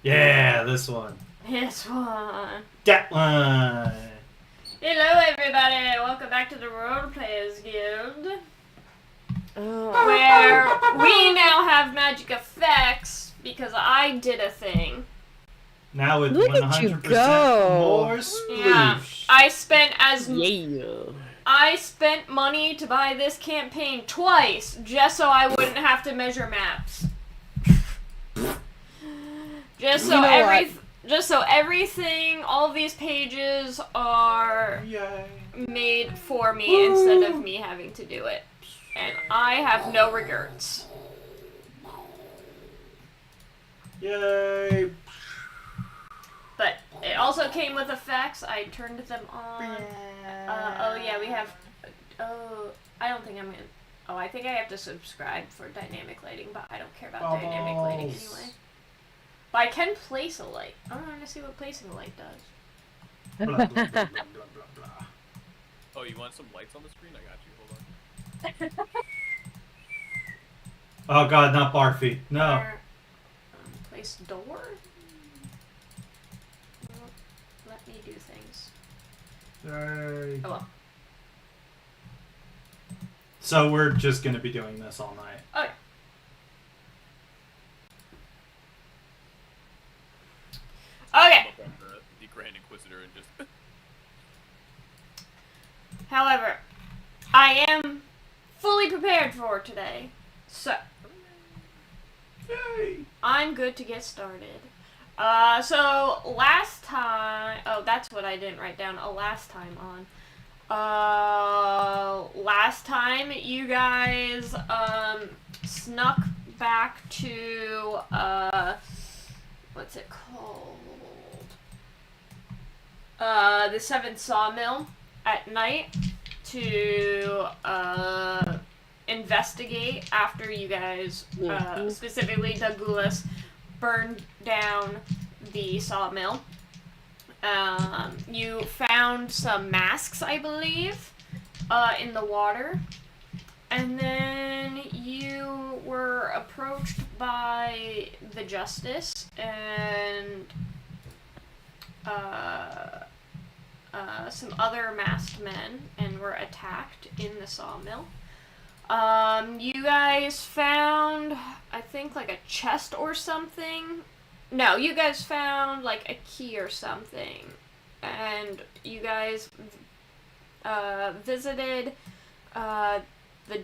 Yeah, this one. This one. That one. Hello, everybody. Welcome back to the Role Players Guild, Oh. where we now have magic effects because I did a thing. Now with Look at 100% you go. more sploosh. Yeah, I spent Yeah. I spent money to buy this campaign twice just so I wouldn't have to measure maps. Just so everything, all of these pages are Yay. made for me instead of me having to do it. And I have no regrets. Yay. But it also came with effects. I turned them on. Oh yeah, we have. Oh, I don't think I'm gonna. Oh, I think I have to subscribe for dynamic lighting, but I don't care about dynamic lighting anyway. But I can place a light. I want to see what placing a light does. Blah, blah, blah, blah, blah, blah, blah. Oh, you want some lights on the screen? I got you. Hold on. Oh god, not Barfy. No. Or, place door? Well, let me do things. Yay. Oh well. So we're just gonna be doing this all night. Okay. Okay. Look up the Grand Inquisitor and just. However, I am fully prepared for today, so Yay. I'm good to get started. So last time, oh, that's what I didn't write down. Last time on. Last time you guys snuck back to what's it called? The 7th Sawmill at night to investigate after you guys, specifically Douglas, burned down the sawmill. You found some masks, I believe, in the water. And then you were approached by the Justice and some other masked men and were attacked in the sawmill. You guys found, I think, like a chest or something. No, you guys found like a key or something. And you guys visited the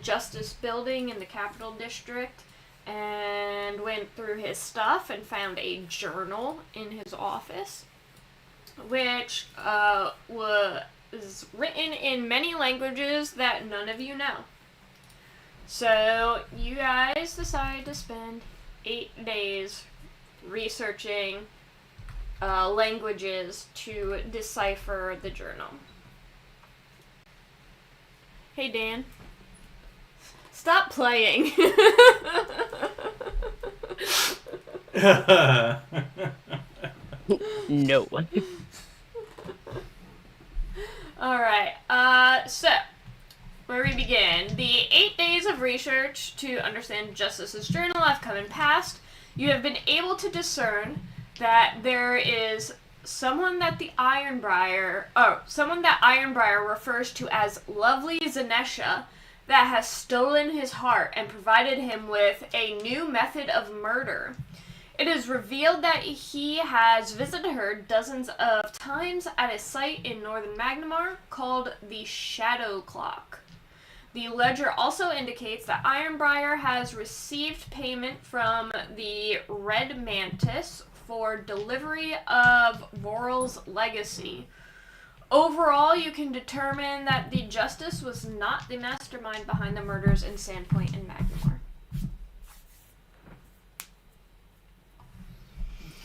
Justice Building in the Capital District and went through his stuff and found a journal in his office, which was written in many languages that none of you know. So you guys decided to spend 8 days researching languages to decipher the journal. Hey Dan, stop playing. No. Alright, so, where we begin. The 8 days of research to understand Justice's journal have come and passed. You have been able to discern that there is someone that Ironbriar refers to as Lovely Zanesha that has stolen his heart and provided him with a new method of murder. It is revealed that he has visited her dozens of times at a site in northern Magnamar called the Shadow Clock. The ledger also indicates that Ironbriar has received payment from the Red Mantis for delivery of Voral's legacy. Overall, you can determine that the Justice was not the mastermind behind the murders in Sandpoint and Magnamar.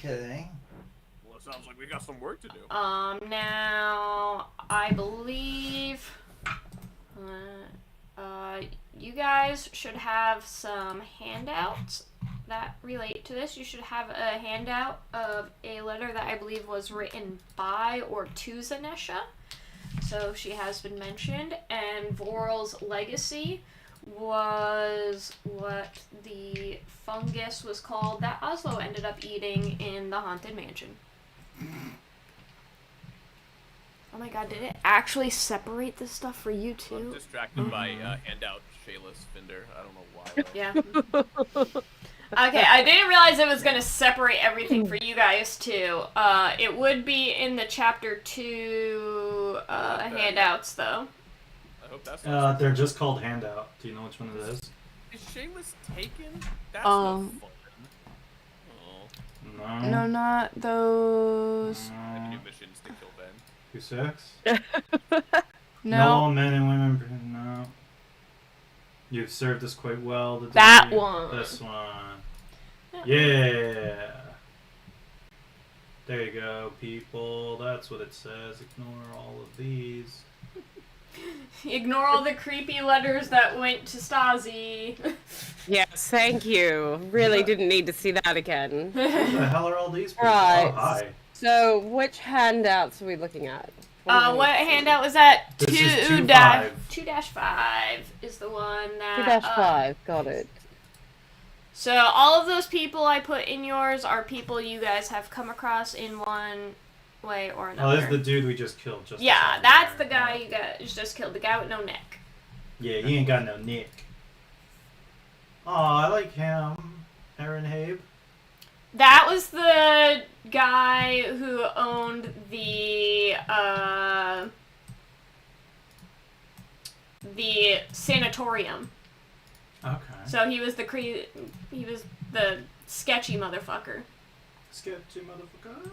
Okay. Well, it sounds like we got some work to do. Now, I believe you guys should have some handouts that relate to this. You should have a handout of a letter that I believe was written by or to Zanesha. So she has been mentioned. And Voral's legacy, was what the fungus was called that Oslo ended up eating in the Haunted Mansion. Oh my god, did it actually separate this stuff for you I'm too? distracted by handout Shayless Finder. I don't know why. Yeah. Okay, I didn't realize it was going to separate everything for you guys too. It would be in the chapter 2 handouts though. I hope that's not They're just called handout. Do you know which one it is? Is Shayless taken? That's no fun. Oh. No. No, not those. Any No. new missions to kill Ben? 2-6? No. No men and women. No. You've served us quite well. That today. one. This one. Yeah. There you go, people. That's what it says. Ignore all of these. Ignore all the creepy letters that went to Stasi. Yes, thank you. Really didn't need to see that again. Who the hell are all these people? Right. Oh, hi. So, which handouts are we looking at? are we What looking at? handout was that? This is 2-5 is the one that... 2-5, got it. So all of those people I put in yours are people you guys have come across in one way or another. Oh, this is the dude we just killed. Just Yeah, a that's second the there. guy you guys just killed. The guy with no neck. Yeah, he ain't got no nick. Oh, I like him. Aaron Habe. That was the guy who owned the sanatorium. Okay. So he was the sketchy motherfucker. Sketchy motherfucker.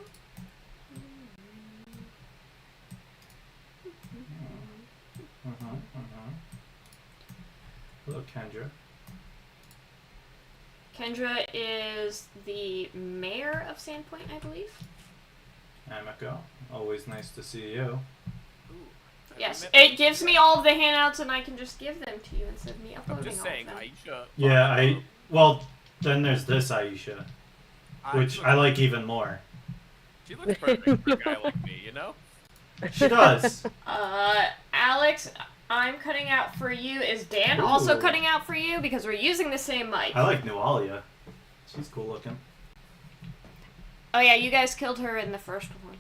Hello, Kendra. Kendra is the mayor of Sandpoint, I believe. Amiko, always nice to see you. Ooh. Yes, I meant- it gives me all of the handouts and I can just give them to you instead of me I'm uploading just all saying, of them. Aisha. Yeah, well, then there's this Aisha, which I like even more. She looks perfect for a guy like me, you know? She does. Alex, I'm cutting out for you. Is Dan also Ooh. cutting out for you? Because we're using the same mic. I like Nualia. She's cool looking. Oh yeah, you guys killed her in the first one.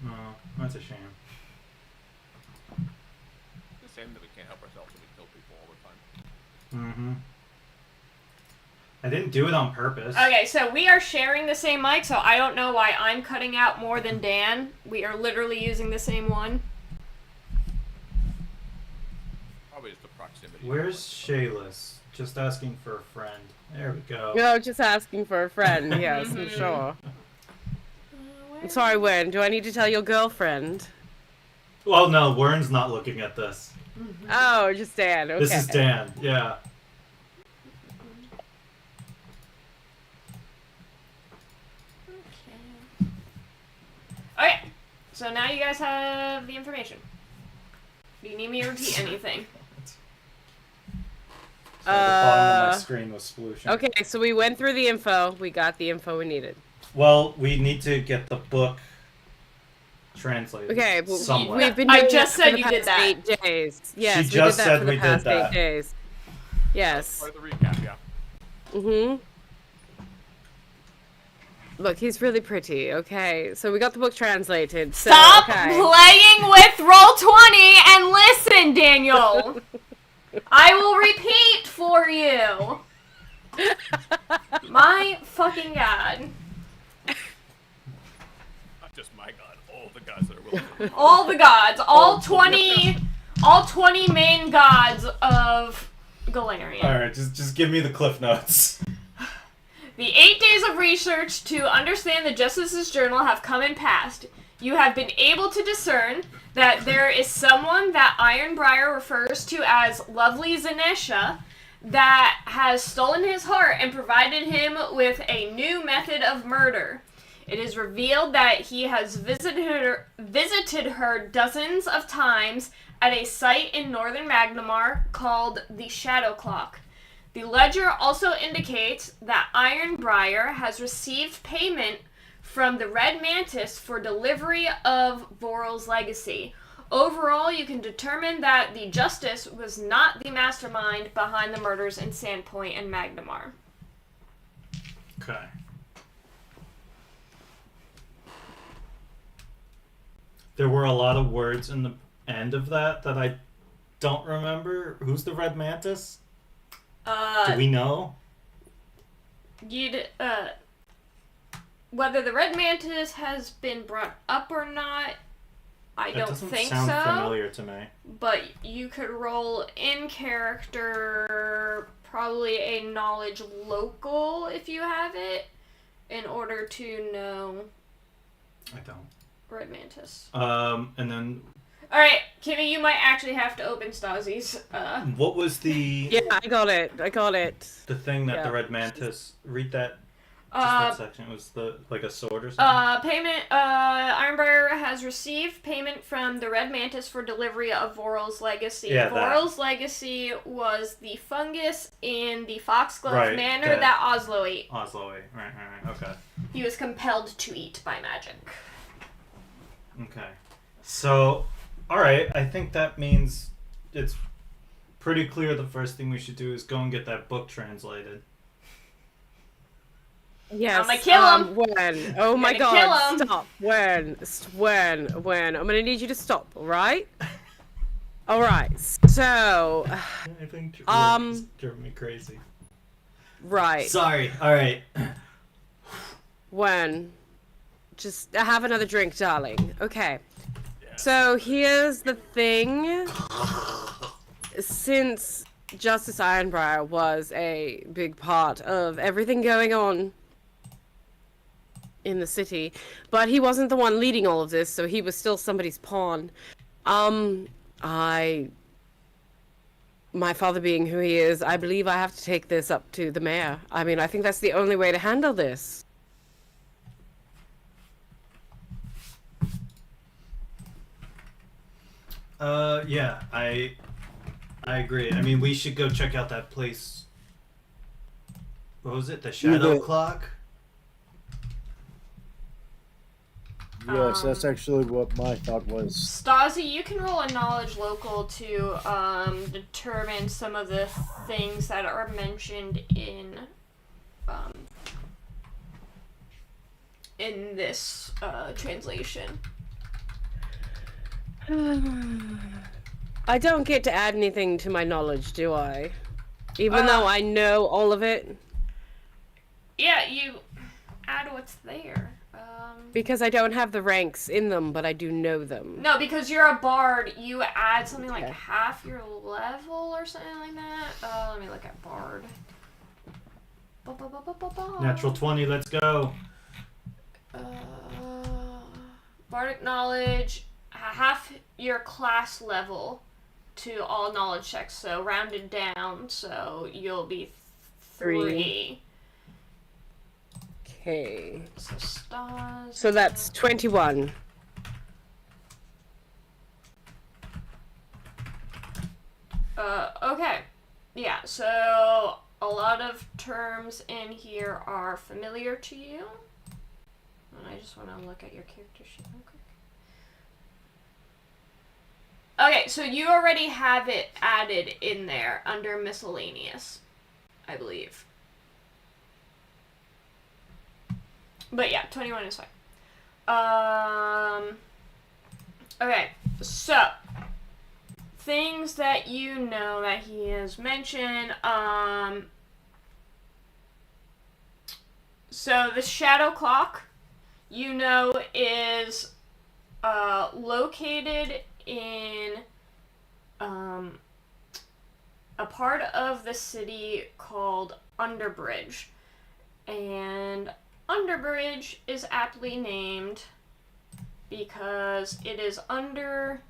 No, that's a shame. It's a shame that we can't help ourselves and we kill people all the time. Mm-hmm. I didn't do it on purpose. Okay, so we are sharing the same mic, so I don't know why I'm cutting out more than Dan. We are literally using the same one. Probably just the proximity. Where's Shayless? Just asking for a friend. There we go. No, just asking for a friend, yes, I'm sure. I'm sorry, Wern, do I need to tell your girlfriend? Well, no, Wern's not looking at this. Oh, just Dan, okay. This is Dan, yeah. Okay, so now you guys have the information. Do you need me to repeat anything? Sorry, the bottom of my screen was splooshing. Okay, so we went through the info, we got the info we needed. Well, we need to get the book translated. Okay, well, somewhere. we've been I doing just that said for the you did past that. 8 days. Yes, She we just did that said for the we did past that. 8 days. Yes. Part of the recap, yeah. Mm-hmm. Look, he's really pretty, okay? So we got the book translated, so, Stop okay. playing with Roll20 and listen, Daniel! I will repeat for you! My fucking god. Not just my god, all the gods that are willing to All the gods, all 20 main gods of Galarian. Alright, just give me the cliff notes. The 8 days of research to understand the Justice's Journal have come and passed. You have been able to discern that there is someone that Ironbriar refers to as Lovely Zanesha that has stolen his heart and provided him with a new method of murder. It is revealed that he has visited her dozens of times at a site in northern Magnamar called the Shadow Clock. The ledger also indicates that Ironbriar has received payment from the Red Mantis for delivery of Voral's legacy. Overall, you can determine that the Justice was not the mastermind behind the murders in Sandpoint and Magnamar. Okay. There were a lot of words in the end of that I don't remember. Who's the Red Mantis? Do we know? Whether the Red Mantis has been brought up or not, I don't think so. That doesn't sound familiar to me. But you could roll in character probably a knowledge local if you have it in order to know I don't. Red Mantis. And then Alright, Kimmy, you might actually have to open Stazi's. what was the Yeah, I got it. the thing that Yeah. the Red Mantis read that that section? It was like a sword or something? Ironbriar has received payment from the Red Mantis for delivery of Voral's Legacy. Yeah, Voral's Legacy was the fungus in the Foxglove Right, Manor that Oslo ate. Oslo. Right, okay. He was compelled to eat by magic. Okay. So, alright, I think that means it's pretty clear the first thing we should do is go and get that book translated. Yes. I'm gonna kill him. When? Oh my gonna kill god, him. stop. When? I'm gonna need you to stop, alright? Alright, so... I think Um, drove me crazy. Right. Sorry, alright. When? Just have another drink, darling. Okay. So here's the thing. Since Justice Ironbriar was a big part of everything going on in the city, but he wasn't the one leading all of this, so he was still somebody's pawn. My father being who he is, I believe I have to take this up to the mayor. I mean, I think that's the only way to handle this. Yeah, I agree. I mean, we should go check out that place. What was it? The Shadow Clock? Yes, that's actually what my thought was. Stasi, you can roll a knowledge local to determine some of the things that are mentioned in this translation. I don't get to add anything to my knowledge, do I? Even though I know all of it? Yeah, you add what's there. Because I don't have the ranks in them, but I do know them. No, because you're a bard, you add something like Okay. half your level or something like that. Let me look at bard. Natural 20, let's go. Bardic knowledge, half your class level to all knowledge checks, so rounded down, so you'll be 3. Okay. So stars. So that's 21. Okay. Yeah, so a lot of terms in here are familiar to you. And I just want to look at your character sheet real quick. Okay, so you already have it added in there under miscellaneous, I believe. But yeah, 21 is fine. Okay, so things that you know that he has mentioned. So the shadow clock, you know, is located in a part of the city called Underbridge, and Underbridge is aptly named because it is under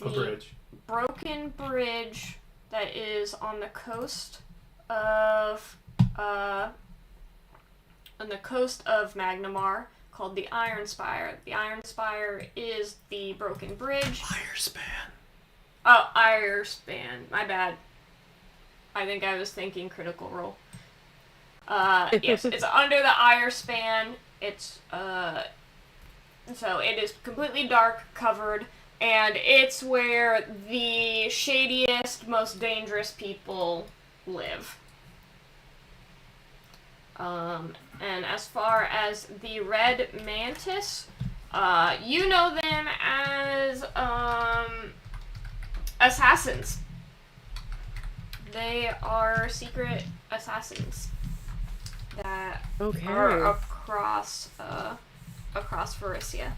the broken bridge that is on the coast of Magnamar, called the Iron Spire. The Iron Spire is the broken bridge. Irespan. Oh, Irespan. My bad. I think I was thinking Critical Role. Yes, it's under the Irespan. It's, so it is completely dark, covered. and it's where the shadiest, most dangerous people live. And as far as the Red Mantis, you know them as assassins. They are secret assassins that Okay. are across Varisia.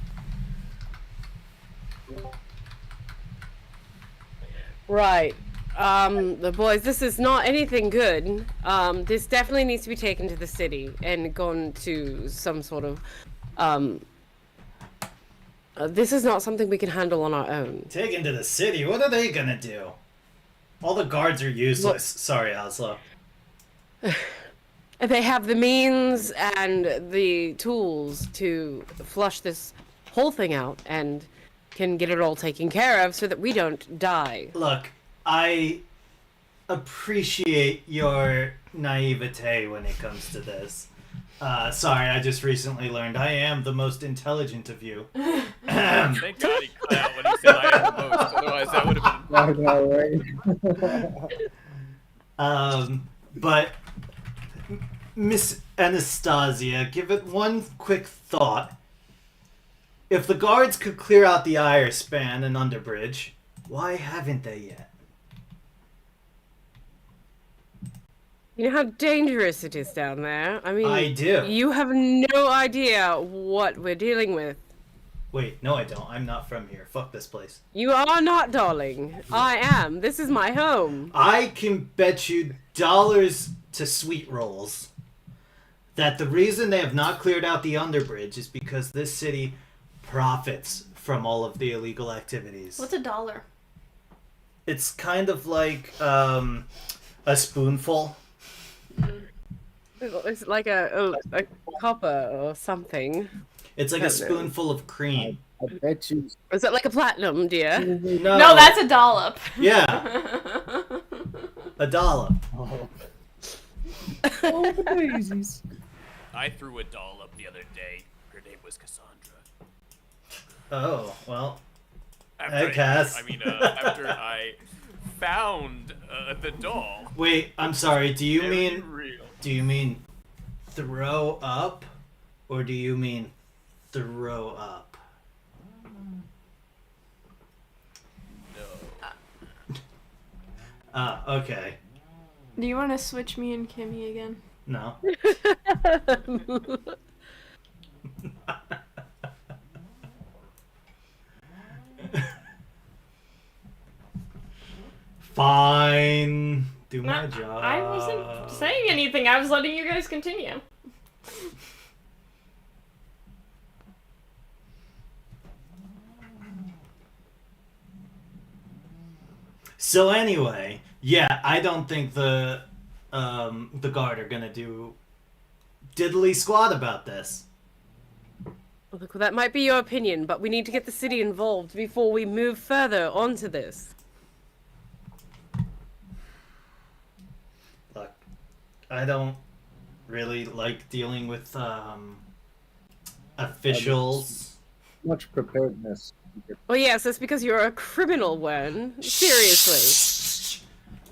Right. The boys, this is not anything good. This definitely needs to be taken to the city and gone to some sort of, this is not something we can handle on our own. Taken to the city? What are they gonna do? All the guards are useless. Sorry, Oslo. They have the means and the tools to flush this whole thing out and can get it all taken care of so that we don't die. Look, I appreciate your naivete when it comes to this. Sorry, I just recently learned I am the most intelligent of you. Thank God he cut out when he said I am the most. Otherwise, that would have been. I know, right? But Miss Anastasia, give it one quick thought. If the guards could clear out the Iron Span and Underbridge, why haven't they yet? You know how dangerous it is down there? I mean, I do. You have no idea what we're dealing with. Wait, no I don't. I'm not from here. Fuck this place. You are not, darling. I am. This is my home. I can bet you dollars to sweet rolls that the reason they have not cleared out the Underbridge is because this city profits from all of the illegal activities. What's $1? It's kind of like a spoonful. It's like a copper or something. It's like a I don't know. spoonful of cream. I bet you. Is it like a platinum, dear? No, No, that's a dollop. Yeah, $1. Oh, oh the daisies. I threw a doll up the other day. Her name was Cassandra. Oh, well. After Hey, Cass. after I found the doll. Wait, I'm sorry. Do you Very mean real. throw up, or do you mean throw up? No. Okay. Do you want to switch me and Kimmy again? No. Fine. Do my job. I wasn't saying anything. I was letting you guys continue. So anyway, yeah, I don't think the guard are gonna do diddly squat about this. Look, that might be your opinion, but we need to get the city involved before we move further onto this. Look, I don't really like dealing with officials. Much preparedness. Well, yes, that's because you're a criminal, Wen. Seriously.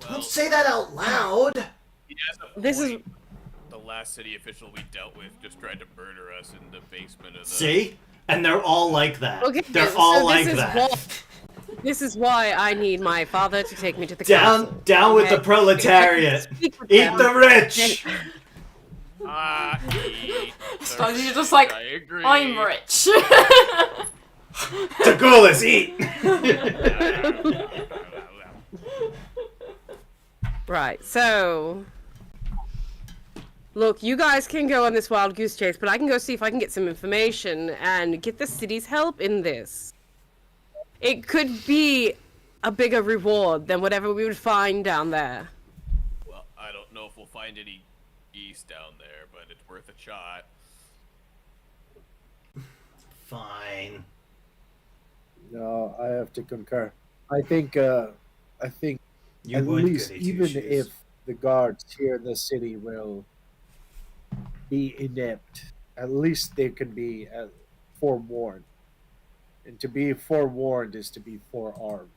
Well, Don't say that out loud. he has a This is- point. The last city official we dealt with just tried to murder us in the basement of the. See? And they're all like that. Okay, They're so all this like is that. This is why I need my father to take me to the castle. Down with okay? the proletariat. Speak with Eat them. the rich. Eat the Stasi rich. just like, I agree. I'm rich. Tagulas, eat. Right, so... Look, you guys can go on this wild goose chase, but I can go see if I can get some information and get the city's help in this. It could be a bigger reward than whatever we would find down there. Well, I don't know if we'll find any geese down there, but it's worth a shot. Fine. No, I have to concur. I think You at would, least goody even two-shoes. if the guards here in the city will be inept, at least they can be forewarned. And to be forewarned is to be forearmed.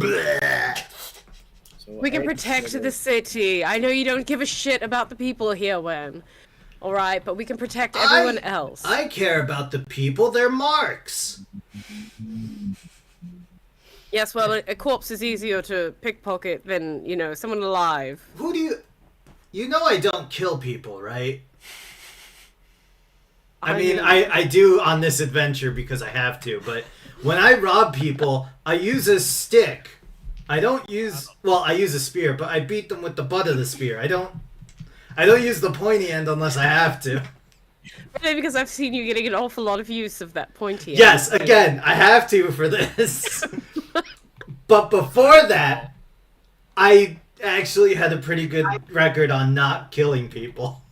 So We can protect the city. I know you don't give a shit about the people here, Wen. Alright, but we can protect everyone else. I care about the people. They're marks. Yes, well, a corpse is easier to pickpocket than, you know, someone alive. Who do you... You know I don't kill people, right? I mean, I do on this adventure because I have to, but when I rob people, I use a stick. I don't use... Well, I use a spear, but I beat them with the butt of the spear. I don't use the pointy end unless I have to. Maybe because I've seen you getting an awful lot of use of that pointy end. Yes, again, I have to for this. But before that, I actually had a pretty good record on not killing people.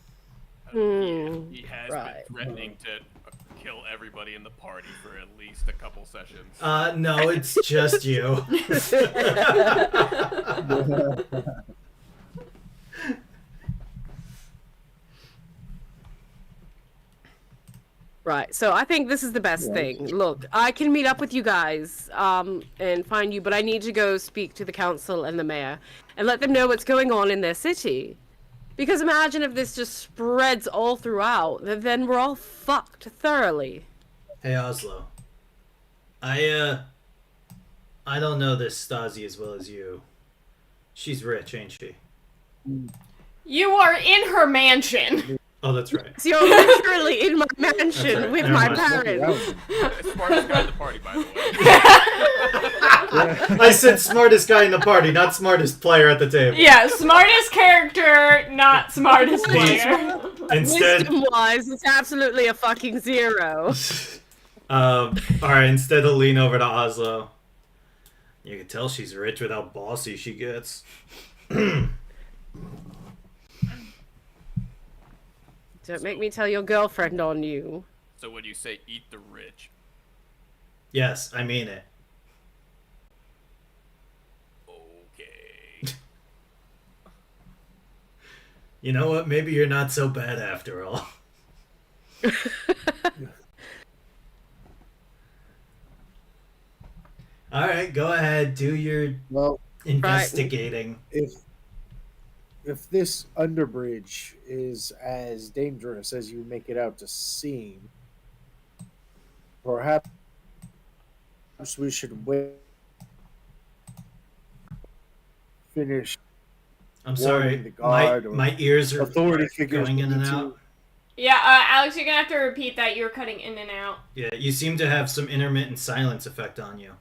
He has right. been threatening to kill everybody in the party for at least a couple sessions. No, it's just you. Right, so I think this is the best thing. Look, I can meet up with you guys, and find you, but I need to go speak to the council and the mayor, and let them know what's going on in their city. Because imagine if this just spreads all throughout, then we're all fucked thoroughly. Hey, Oslo. I don't know this Stasi as well as you. She's rich, ain't she? You are in her mansion. Oh, that's right. So you're literally in my mansion right, with never my mind. parents. Smartest guy in the party, by the way. I said smartest guy in the party, not smartest player at the table. Yeah, smartest character, not smartest player. Instead, Wisdom-wise, it's absolutely a fucking 0. alright, instead of lean over to Oslo. You can tell she's rich with how bossy she gets. Don't make me tell your girlfriend on you. So when you say eat the rich, Yes, I mean it. okay. You know what? Maybe you're not so bad after all. Alright, go ahead. Do your Well, investigating. if this underbridge is as dangerous as you make it out to seem, perhaps we should wait. Finish I'm warning sorry. the guard or My ears are authority figures going in and need to- out. Yeah, Alex, you're gonna have to repeat that. You're cutting in and out. Yeah, you seem to have some intermittent silence effect on you.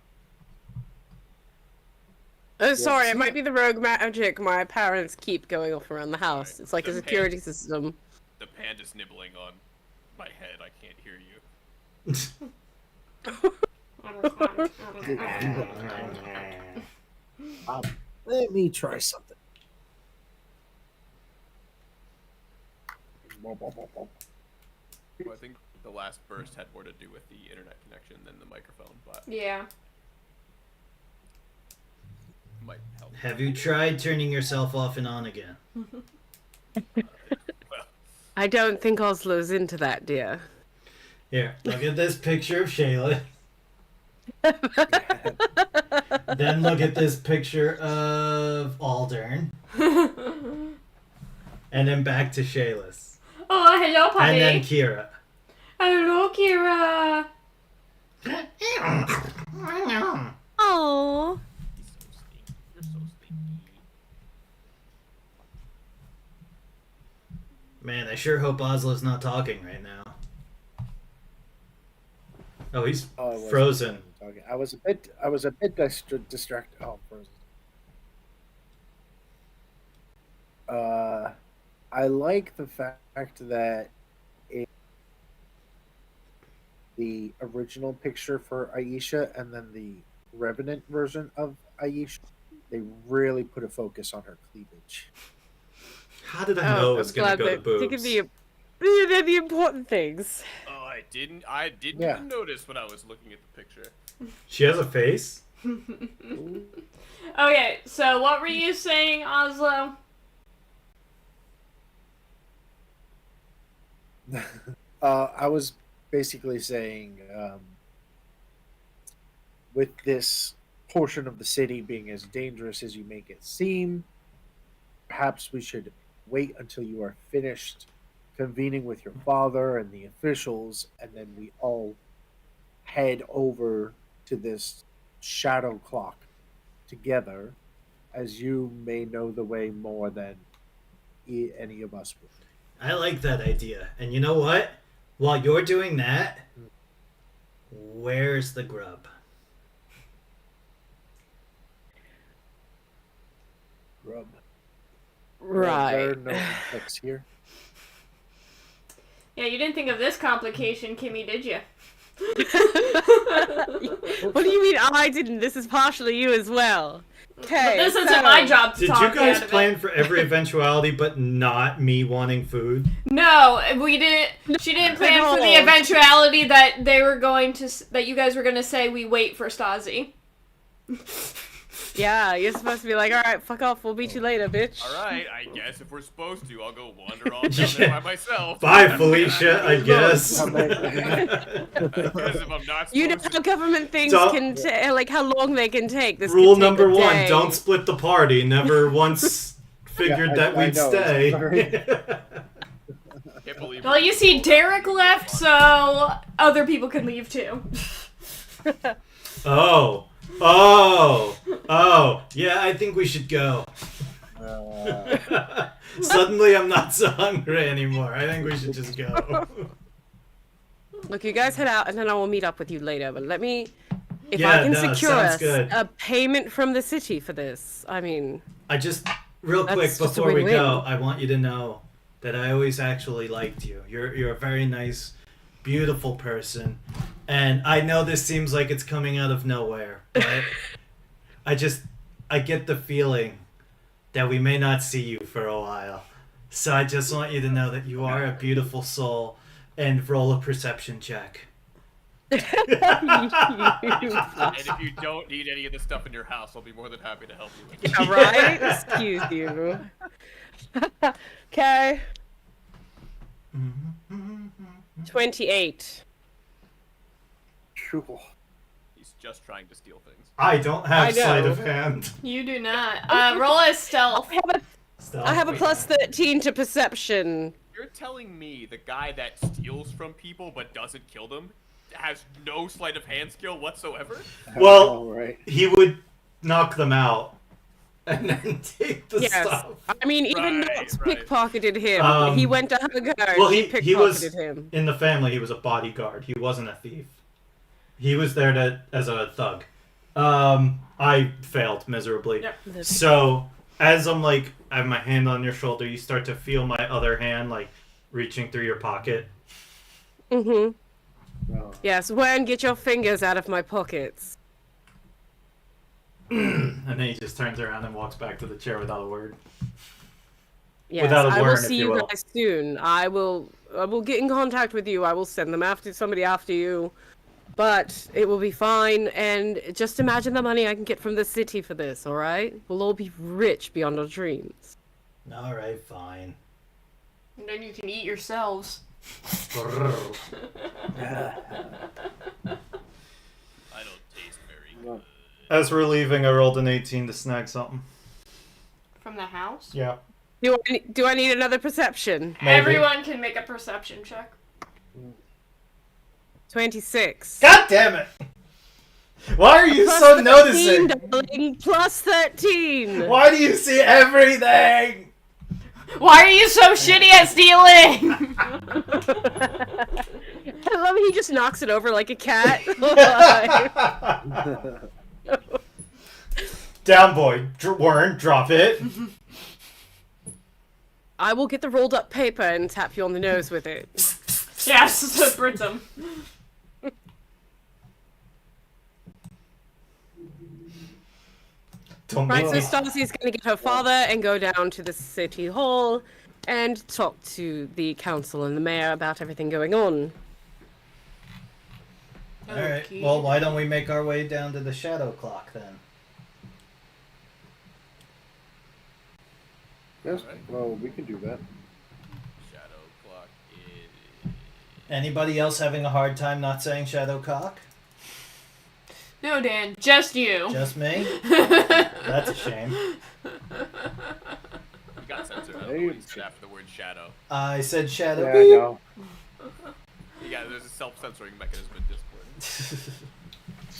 Oh, sorry, it might be the rogue magic my parents keep going off around the house. Right. It's like a The security system. The panda's nibbling on my head. I can't hear you. Let me try something. Well, I think the last burst had more to do with the internet connection than the microphone, but Yeah. might help. Have you tried turning yourself off and on again? Well, I don't think Oslo's into that, dear. Here, look at this picture of Shayla. Then look at this picture of Aldern. And then back to Shayla's. Oh, hello, puppy. And then Kira. Hello, Kira. Oh. he's so stinky. You're so stinky. Man, I sure hope Oslo's not talking right now. Oh, he's Oh, I wasn't frozen. talking. I was a bit distracted. Oh, frozen. I like the fact that the original picture for Aisha and then the Revenant version of Aisha, they really put a focus on her cleavage. How did I know it was going to go to Think of boobs? they're the important things. Oh, I didn't Yeah. even notice when I was looking at the picture. She has a face? Okay, so what were you saying, Oslo? I was basically saying with this portion of the city being as dangerous as you make it seem, perhaps we should wait until you are finished convening with your father and the officials, and then we all head over to this shadow clock together, as you may know the way more than any of us would. I like that idea. And you know what? While you're doing that, where's the grub? Grub. Right. There are no insects here. Yeah, you didn't think of this complication, Kimmy, did you? What do you mean I didn't? This is partially you as well. Okay. But this isn't my job to Did talk you you guys out of plan it. for every eventuality but not me wanting food? No, we didn't. She didn't plan for the No. eventuality that they were going to. That you guys were going to say we wait for Stasi. Yeah, you're supposed to be like, all right, fuck off. We'll meet you later, bitch. All right, I guess if we're supposed to, I'll go wander off down there by myself. Bye, Felicia, I guess. I guess if I'm not You know supposed how government things So- can like how long they can take. This Rule could take number a one, day. don't split the party. Never once figured Yeah, that I we'd know, stay. sorry. can't believe Well, you see, Derek left, so other people can leave too. Oh, yeah, I think we should go. Suddenly I'm not so hungry anymore. I think we should just go. Look, you guys head out, and then I will meet up with you later. But let me, if Yeah, I can no, secure sounds us good. a payment from the city for this. I mean, I just, real quick, That's just a before we win-win. go, I want you to know that I always actually liked you. You're a very nice, beautiful person. And I know this seems like it's coming out of nowhere, but I get the feeling that we may not see you for a while. So I just want you to know that you are a beautiful soul, and roll a perception check. And if you don't need any of the stuff in your house, I'll be more than happy to help you with it. yeah, right? Excuse you. Okay. 28. Cool. He's just trying to steal things. I don't I have know. sleight of hand. You do not. Roll a stealth. I have a plus 13 to perception. You're telling me the guy that steals from people but doesn't kill them has no sleight of hand skill whatsoever? Well, All right. he would knock them out and then take the Yes. stuff. I mean, even Right, Knox right. pickpocketed him. Um, He went to hug her, Well, and he pickpocketed was him. in the family. He was a bodyguard. He wasn't a thief. He was there as a thug. I failed miserably. Yep. So as I'm like, I have my hand on your shoulder, you start to feel my other hand like reaching through your pocket. Mm-hmm. Oh. Yes, Wen, get your fingers out of my pockets. And then he just turns around and walks back to the chair without a word. Yes, Without a I will warrant, if see you you will. guys soon. I will get in contact with you. I will send them after somebody after you. But it will be fine, and just imagine the money I can get from the city for this, alright? We'll all be rich beyond our dreams. All right, fine. And then you can eat yourselves. Brrr. I don't taste very good. As we're leaving, I rolled an 18 to snag something. From the house? Yeah. Do I need another perception? Maybe. Everyone can make a perception check. 26. God damn it! Why are you Plus so 13, noticing? darling. Plus 13. Why do you see everything? Why are you so shitty at stealing? I love he just knocks it over like a cat. Down, boy. Warren, drop it. I will get the rolled up paper and tap you on the nose with it. Yes, Britain. Don't Right, make so me. Stasi's gonna get her father and go down to the city hall and talk to the council and the mayor about everything going on. All right. Well, why don't we make our way down to the shadow clock then? Yes. Well, we can do that. Shadow clock is... Anybody else having a hard time not saying shadow cock? No, Dan, just you. Just me? That's a shame. You got censored. I don't know what you said after the word shadow. I said shadow. Yeah, I know. Yeah, there's a self-censoring mechanism in Discord.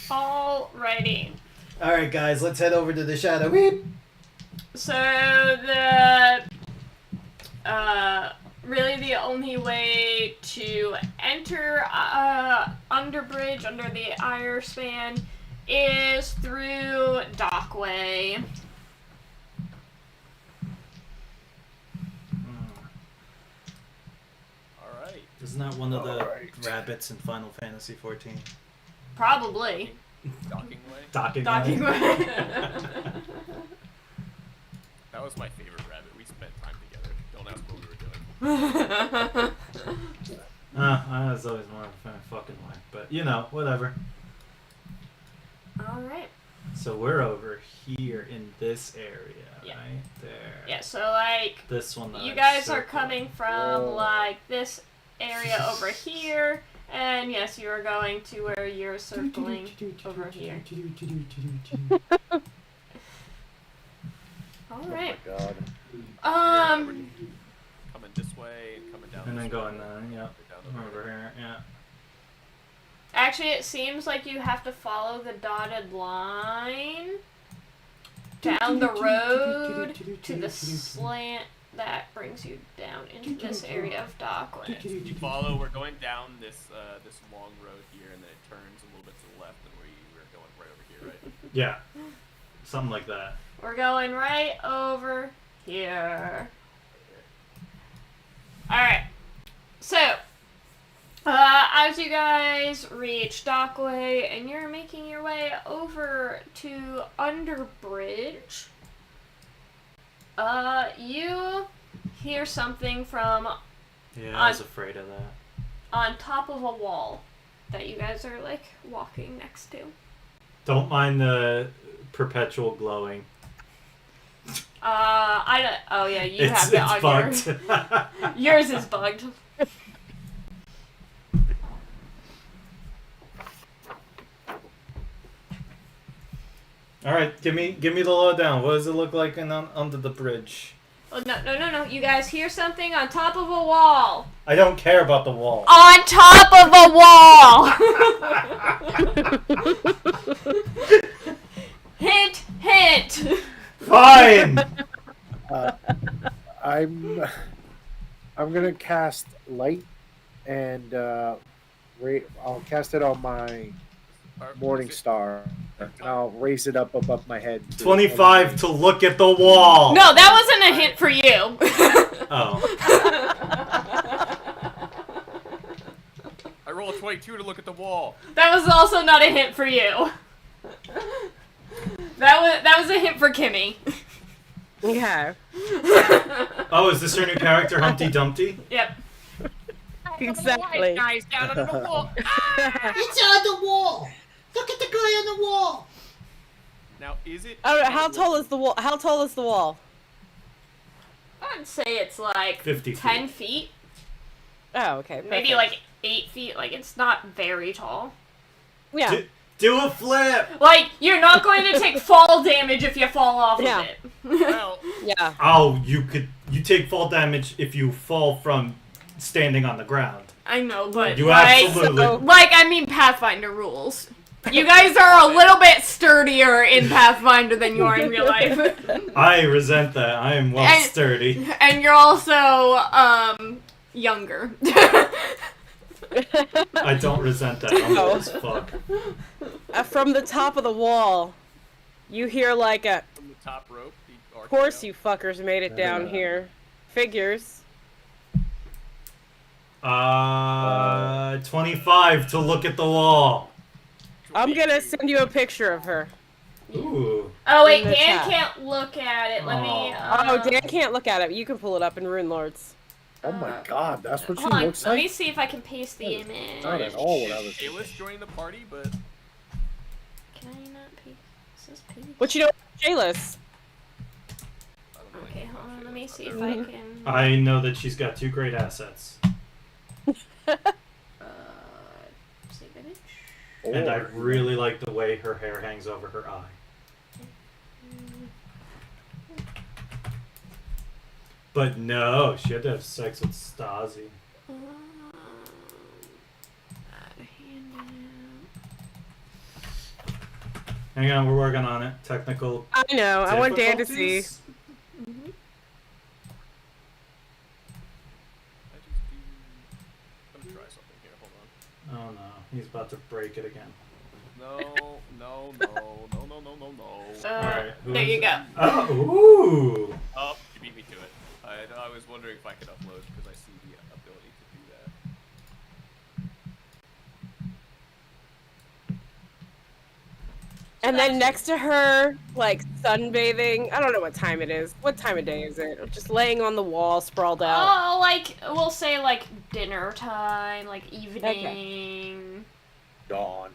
Alrighty. Alright, guys, let's head over to the shadow. Weep. So the really the only way to enter Underbridge under the Ire span is through Dockway. Alright. Isn't that one of the Alright. rabbits in Final Fantasy 14? Probably. Docking way? Docking Docking way. way. That was my favorite rabbit. We spent time together. Don't ask what we were doing. I was always more of a fucking way. But, you know, whatever. Alright. So we're over here in this area, Yeah. right? There. Yeah, so like This one that you I guys are circled. coming from Oh. like this area over here, and yes, you are going to where you're circling over here. Oh Alright. my god. Um Coming this way and coming down And this then going way. down, yep. Down Over here, yeah. actually it seems like you have to follow the dotted line down the road to the slant that brings you down into this area of Dockway. You follow, we're going down this this long road here, and then it turns a little bit to the left, and we're going right over here, right? Yeah. Something like that. We're going right over here. Alright. So, as you guys reach Dockway and you're making your way over to Underbridge, you hear something from Yeah, I was afraid of that. on top of a wall that you guys are like walking next to. Don't mind the perpetual glowing. I don't. Oh yeah, you It's have it on bugged. yours is bugged. All right, give me the lowdown. What does it look like under the bridge? Oh, no. You guys hear something on top of a wall. I don't care about the wall. On top of a wall! Hint, hint! Fine. I'm gonna cast light, and I'll cast it on my morning star, and I'll raise it up above my head. 25 to look at the wall. No, that wasn't a hint for you. Oh. I roll a 22 to look at the wall. That was also not a hint for you. That was a hint for Kimmy. Yeah. Oh, is this her new character, Humpty Dumpty? Yep. Exactly. Guys, down under the wall. It's on the wall. Look at the guy on the wall. Now, is it? Oh, how tall is the wall? How tall is the wall? I'd say it's like 50 10 feet. Oh, okay. Maybe perfect. like 8 feet. Like, it's not very tall. Yeah. Do a flip. Like, you're not going to take fall damage if you fall off Yeah. of it. Well, Yeah. Oh, you take fall damage if you fall from standing on the ground. I know, but You like, absolutely. like, I mean Pathfinder rules. You guys are a little bit sturdier in Pathfinder than you are in real life. I resent that. I am well And- sturdy. And you're also, younger. I don't resent that. I'm old as fuck. From the top of the wall, you hear like a. from the top rope. Of course, you fuckers made it down here. Figures. 25 to look at the wall. I'm gonna send you a picture of her. Ooh. Oh wait, In the Dan chat. can't look at it. Let me. Oh, Dan can't look at it. You can pull it up in Runelords. Oh my god, that's what she Hold on, looks let me like. see if I can paste the That is image. not at all what I was. Aylish joining the party, but Can I not paste? Is this page? What you know, Jayless? I don't know Okay, anything hold on. about Let me Shayla. see if I can. I know that she's got 2 great assets. Save image. And I Or- really like the way her hair hangs over her eye. But no, she had to have sex with Stasi. Hang on, we're working on it. Technical I know. I want Dan to see. difficulties? Let me try something here. Hold Oh no, he's about to break it again. on. No. Alright, who there is you it? go. Oh, ooh! Oh, you beat me to it. I was wondering if I could upload because I see the ability to do that. And then next to her, like sunbathing. I don't know what time it is. What time of day is it? Just laying on the wall, sprawled out. Oh, like we'll say like dinner time, like evening. Dawn.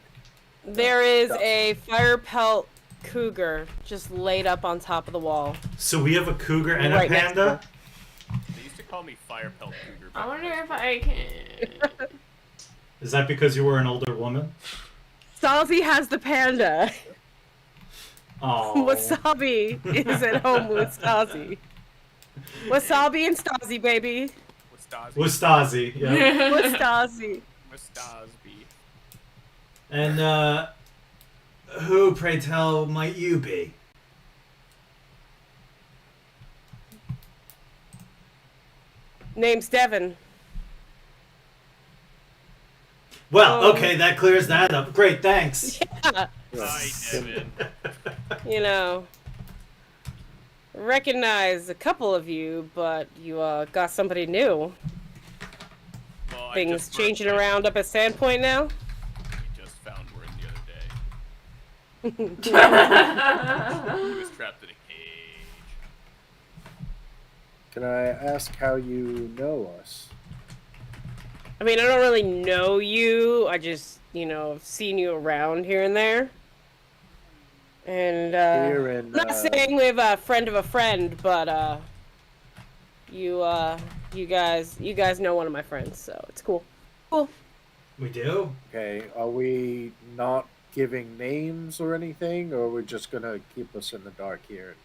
There is a fire pelt cougar just laid up on top of the wall. So we have a cougar and Right a next to panda? her. They used to call me Fire Pelt Cougar. I back wonder in if high I can. Is that because you were an older woman? Stasi has the panda. Oh. Wasabi is at home with Stasi. Wasabi and Stasi, baby. school. With Stasi, yeah. With Stasi. Stasby. And, who, pray tell, might you be? Name's Devin. Well, okay, that clears that up. Great, thanks. Yeah, Hi, Devin. you know. Recognize a couple of you, but you got somebody new. Well, I Things just changing merged around up at Sandpoint now. We just found word the other day. He was trapped in a cage. Can I ask how you know us? I mean, I don't really know you. I just, have seen you around here and there. And Here in, I'm not saying we have a friend of a friend, but you guys know one of my friends, so it's cool. Cool. We do? Okay, are we not giving names or anything, or we're just gonna keep us in the dark here and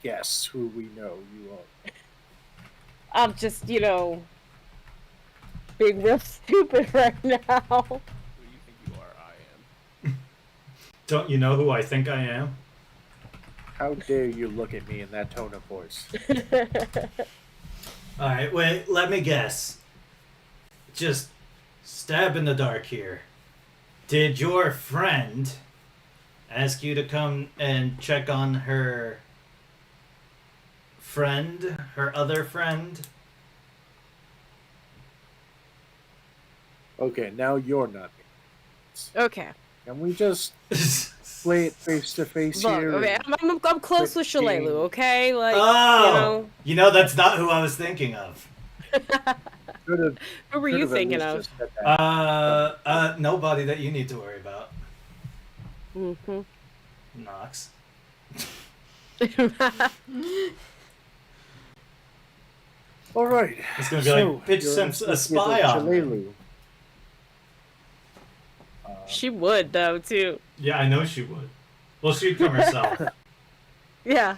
guess who we know you are? I'm just, being real stupid right now. Who do you think you are? I am. Don't you know who I think I am? How dare you look at me in that tone of voice? Alright, wait, let me guess. Just stab in the dark here. Did your friend ask you to come and check on her friend? Her other friend? Okay, now you're not. Okay. Can we just play it face to face Look, here? okay, I'm close with Shalelu, okay? Like, Oh! You know, that's not who I was thinking of. Could've- who were you could've at thinking least of? just said that. Nobody that you need to worry about. Mm-hmm. Knox. All right. It's gonna be like, bitch you're sent gonna a speak with spy on me. Shalelu. She would, though, too. Yeah, I know she would. Well, she'd come herself. Yeah.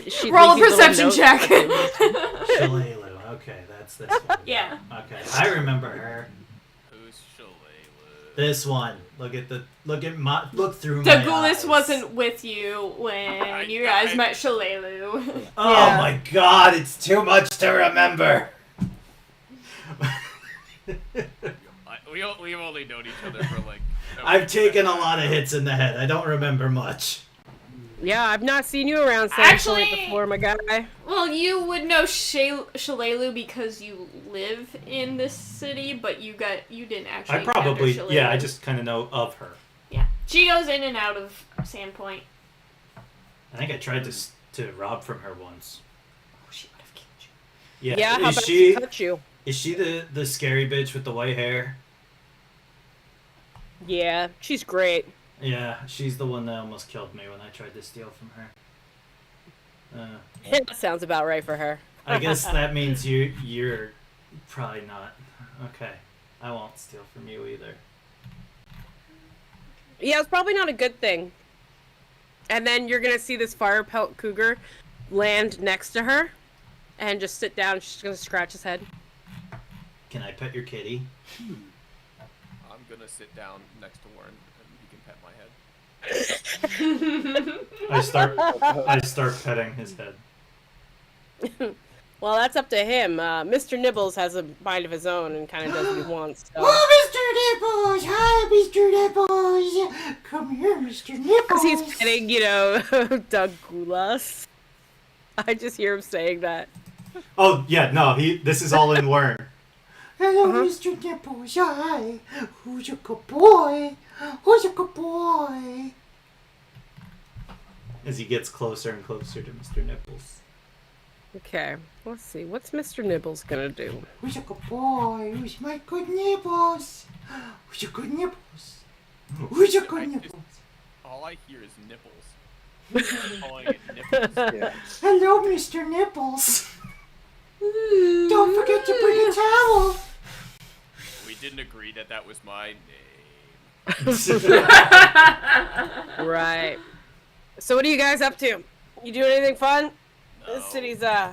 She'd Roll a leave you little perception notes. check. Shalelu. Okay, that's this one. Yeah. Okay, I remember her. Who's Shalelu? This one. Look through my eyes. Dagulis wasn't with you when you guys met Shalelu. Oh Yeah. my god, it's too much to remember. We've only known each other for like. I've taken a lot of hits in the head. I don't remember much. Yeah, I've not seen you around Actually- Sandpoint before, my guy. Well, you would know Shalelu because you live in this city, but you didn't actually. I probably, encounter yeah, I Shalelu. just kind of know of her. Yeah, she goes in and out of Sandpoint. I think I tried to rob from her once. Oh, she would have killed you. Yeah, Yeah, how is about she she touch you? is she the scary bitch with the white hair? Yeah, she's great. Yeah, she's the one that almost killed me when I tried to steal from her. That sounds about right for her. I guess that means you're probably not. Okay, I won't steal from you either. Yeah, it's probably not a good thing. And then you're gonna see this fire pelt cougar land next to her and just sit down. She's gonna scratch his head. Can I pet your kitty? I'm gonna sit down next to Warren and he can pet my head. I start petting his head. Well, that's up to him. Mr. Nibbles has a mind of his own and kind of does what he wants. So. Oh, Mr. Nibbles! Hi, Mr. Nibbles! Come here, Mr. Nibbles! Because he's petting, Doug Gulas. I just hear him saying that. Oh, yeah, no, this is all in learn. Hello, Uh-huh. Mr. Nibbles. Hi. Who's a good boy? Who's a good boy? As he gets closer and closer to Mr. Nibbles. Okay, let's see. What's Mr. Nibbles gonna do? Who's a good boy? Who's my good Nibbles? Who's your good Nibbles? Who's your good Nibbles? All I hear is nipples. Calling it nipples. Yeah. Hello, Mr. Nibbles. Don't forget to bring a towel. We didn't agree that was my name. Right. So what are you guys up to? You doing anything fun? No. This city's, I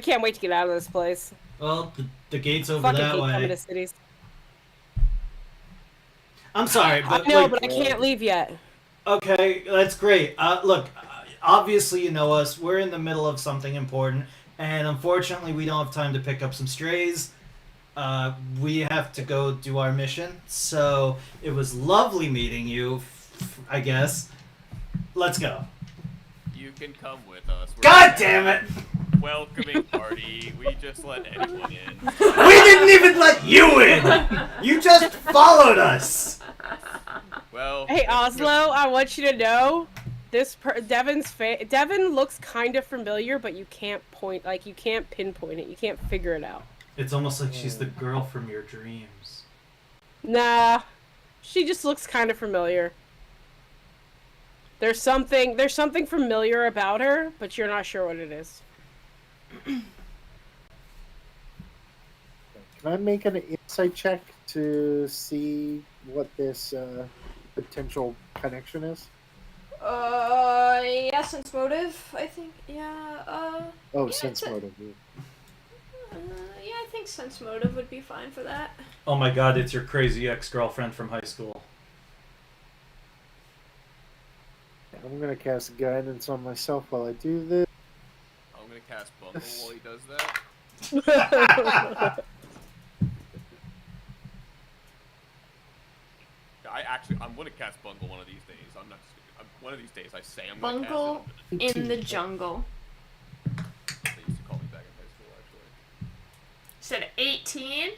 can't wait to get out of this place. Well, the gate's over Fucking that hate coming way. to cities. I'm sorry, but I know, like, but I can't leave yet. okay, that's great. Look, obviously you know us. We're in the middle of something important, and unfortunately we don't have time to pick up some strays. We have to go do our mission. So it was lovely meeting you, I guess. Let's go. You can come with us. We're God damn it! welcoming party. We just let anyone in. We didn't even let you in! You just followed us! Well, Hey, Oslo, I want you to know, Devin looks kind of familiar, but you can't you can't pinpoint it. You can't figure it out. It's almost like she's the girl from your dreams. Nah, she just looks kind of familiar. There's something familiar about her, but you're not sure what it is. Can I make an insight check to see what this potential connection is? Yeah, sense motive, I think. Yeah, Oh, Yeah, sense it's a- motive. yeah, I think sense motive would be fine for that. Oh my god, it's your crazy ex-girlfriend from high school. I'm gonna cast guidance on myself while I do this. I'm gonna cast Bungle while he does that. I'm gonna cast Bungle one of these days. I'm not. One of these days, I say I'm gonna Bungle cast it. in the jungle. They used to call me back in high school, actually. Said 18.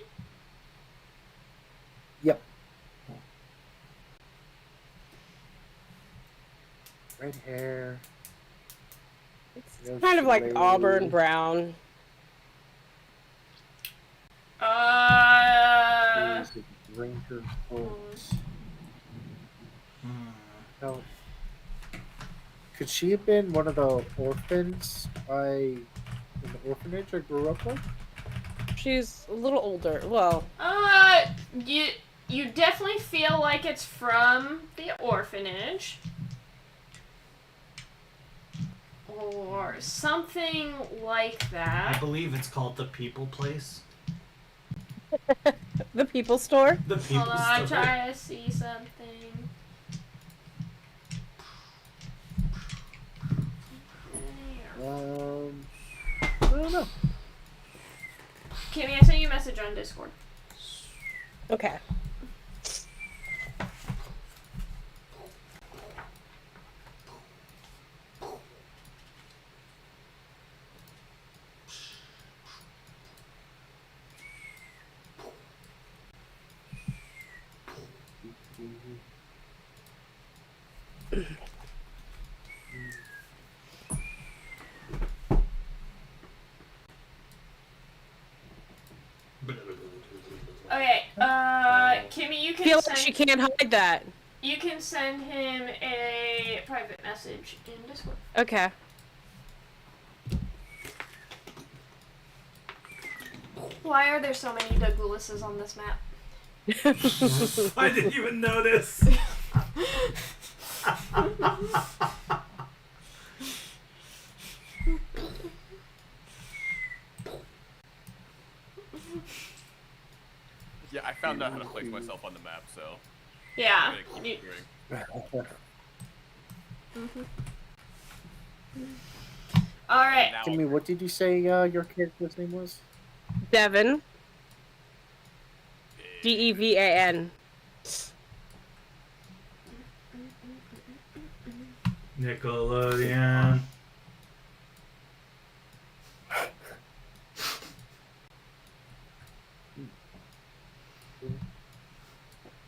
Yep. Red hair. It's kind of like auburn brown. Ranger clothes. No. Could she have been one of the orphans in the orphanage I grew up with? She's a little older. Well, You definitely feel like it's from the orphanage. Or something like I that. believe it's called the People Place. the people store. The People Hold on, I'm Store. trying to see something. I don't know. Kimmy, I sent you a message on Discord. Okay. Okay, Kimmy, you I feel can like she send can't hide that. you can send him a private message in Discord. Okay. Why are there so many Douglases on this map? I didn't even notice. Yeah, I found out how to place myself on the map, so Yeah. I'm gonna keep doing. All right. Now, Jimmy, what did you say your character's name was? Devin. Devan. Nickelodeon.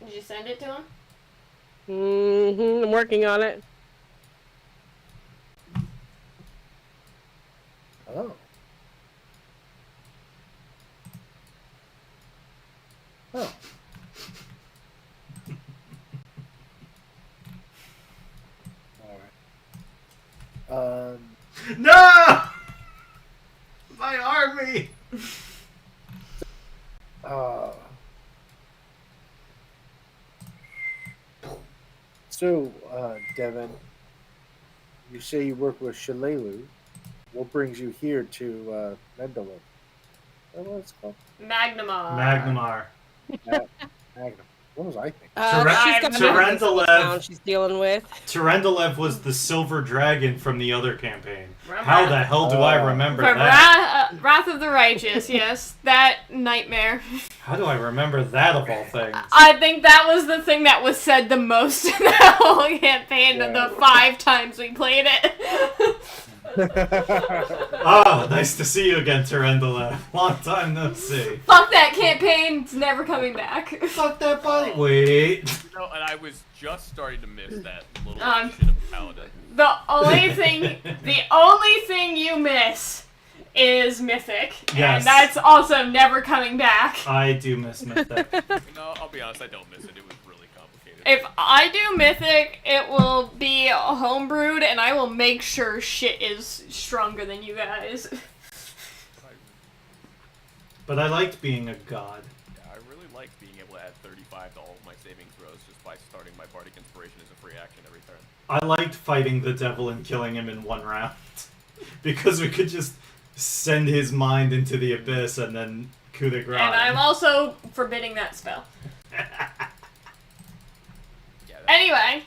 Did you send it to him? I'm working on it. Oh. Oh. Alright. No! My army! So, Devin, you say you work with Shalelu. What brings you here to Mendelev? Is that what it's called? Magnamar. Magnamar. Magnum. What was I thinking? She's got Tarendalev. town she's dealing with. Tarendalev was the silver dragon from the other campaign. Remember How that? the hell do I remember For that? Wrath of the Righteous, yes. That nightmare. How do I remember that of all things? I think that was the thing that was said the most in the whole campaign, Yeah. the 5 times we played it. Oh, nice to see you again, Tarendalev. Long time no see. Fuck that campaign, it's never coming back. Fuck that body. Wait. you know, and I was just starting to miss that little Um, shit of a paladin. The only thing you miss is Mythic. Yes. And that's also never coming back. I do miss Mythic. No, I'll be honest, I don't miss it. It was really complicated. If I do Mythic, it will be homebrewed, and I will make sure shit is stronger than you guys. But I liked being a god. Yeah, I really like being able to add 35 to all of my saving throws just by starting my Bardic Inspiration as a free action every turn. I liked fighting the devil and killing him in one round. Because we could just send his mind into the abyss and then coup de grace. And I'm also forbidding that spell. Yeah, that, Anyway,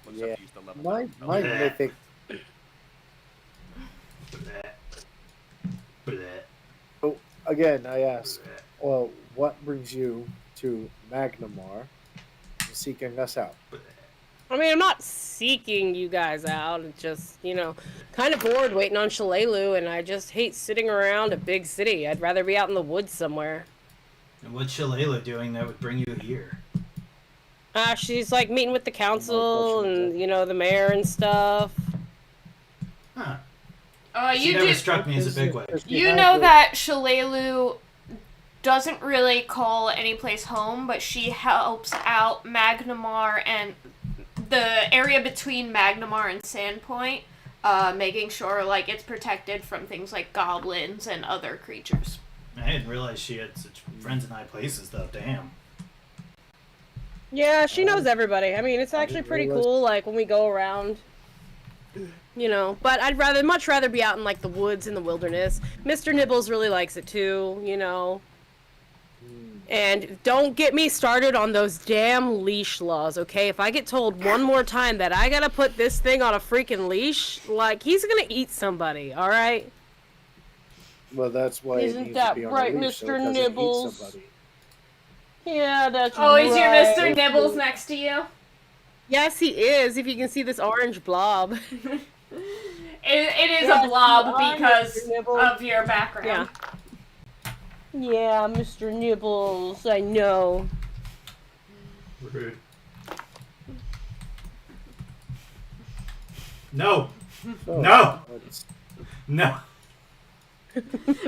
let's Yeah. have to use the level My up. Yeah. mythic. Bleh. Bleh. Oh, again, I ask. Well, what brings you to Magnamar, seeking us out? I mean, I'm not seeking you guys out. It's just, kind of bored waiting on Shalelu, and I just hate sitting around a big city. I'd rather be out in the woods somewhere. And what's Shalala doing that would bring you here? She's like meeting with the council and, the mayor and stuff. Huh. She you never do. struck me as a big wig. You know that Shalelu doesn't really call any place home, but she helps out Magnamar and the area between Magnamar and Sandpoint, making sure it's protected from things like goblins and other creatures. I didn't realize she had such friends in high places, though. Damn. Yeah, she knows everybody. I mean, it's actually pretty cool, when we go around, But I'd much rather be out in, the woods in the wilderness. Mr. Nibbles really likes it, too, And don't get me started on those damn leash laws, okay? If I get told one more time that I gotta put this thing on a freaking leash, he's gonna eat somebody, alright? Well, that's why it Isn't needs that to be on right, a leash, so it Mr. doesn't eat Nibbles? somebody. Yeah, that's Oh, right. is your Mr. Nibbles next to you? Yes, he is, if you can see this orange blob. It is Yes, a blob you are, because Mr. Nibbles. of your background. Yeah, Mr. Nibbles, I know. Rude. No. So, No. let's- No.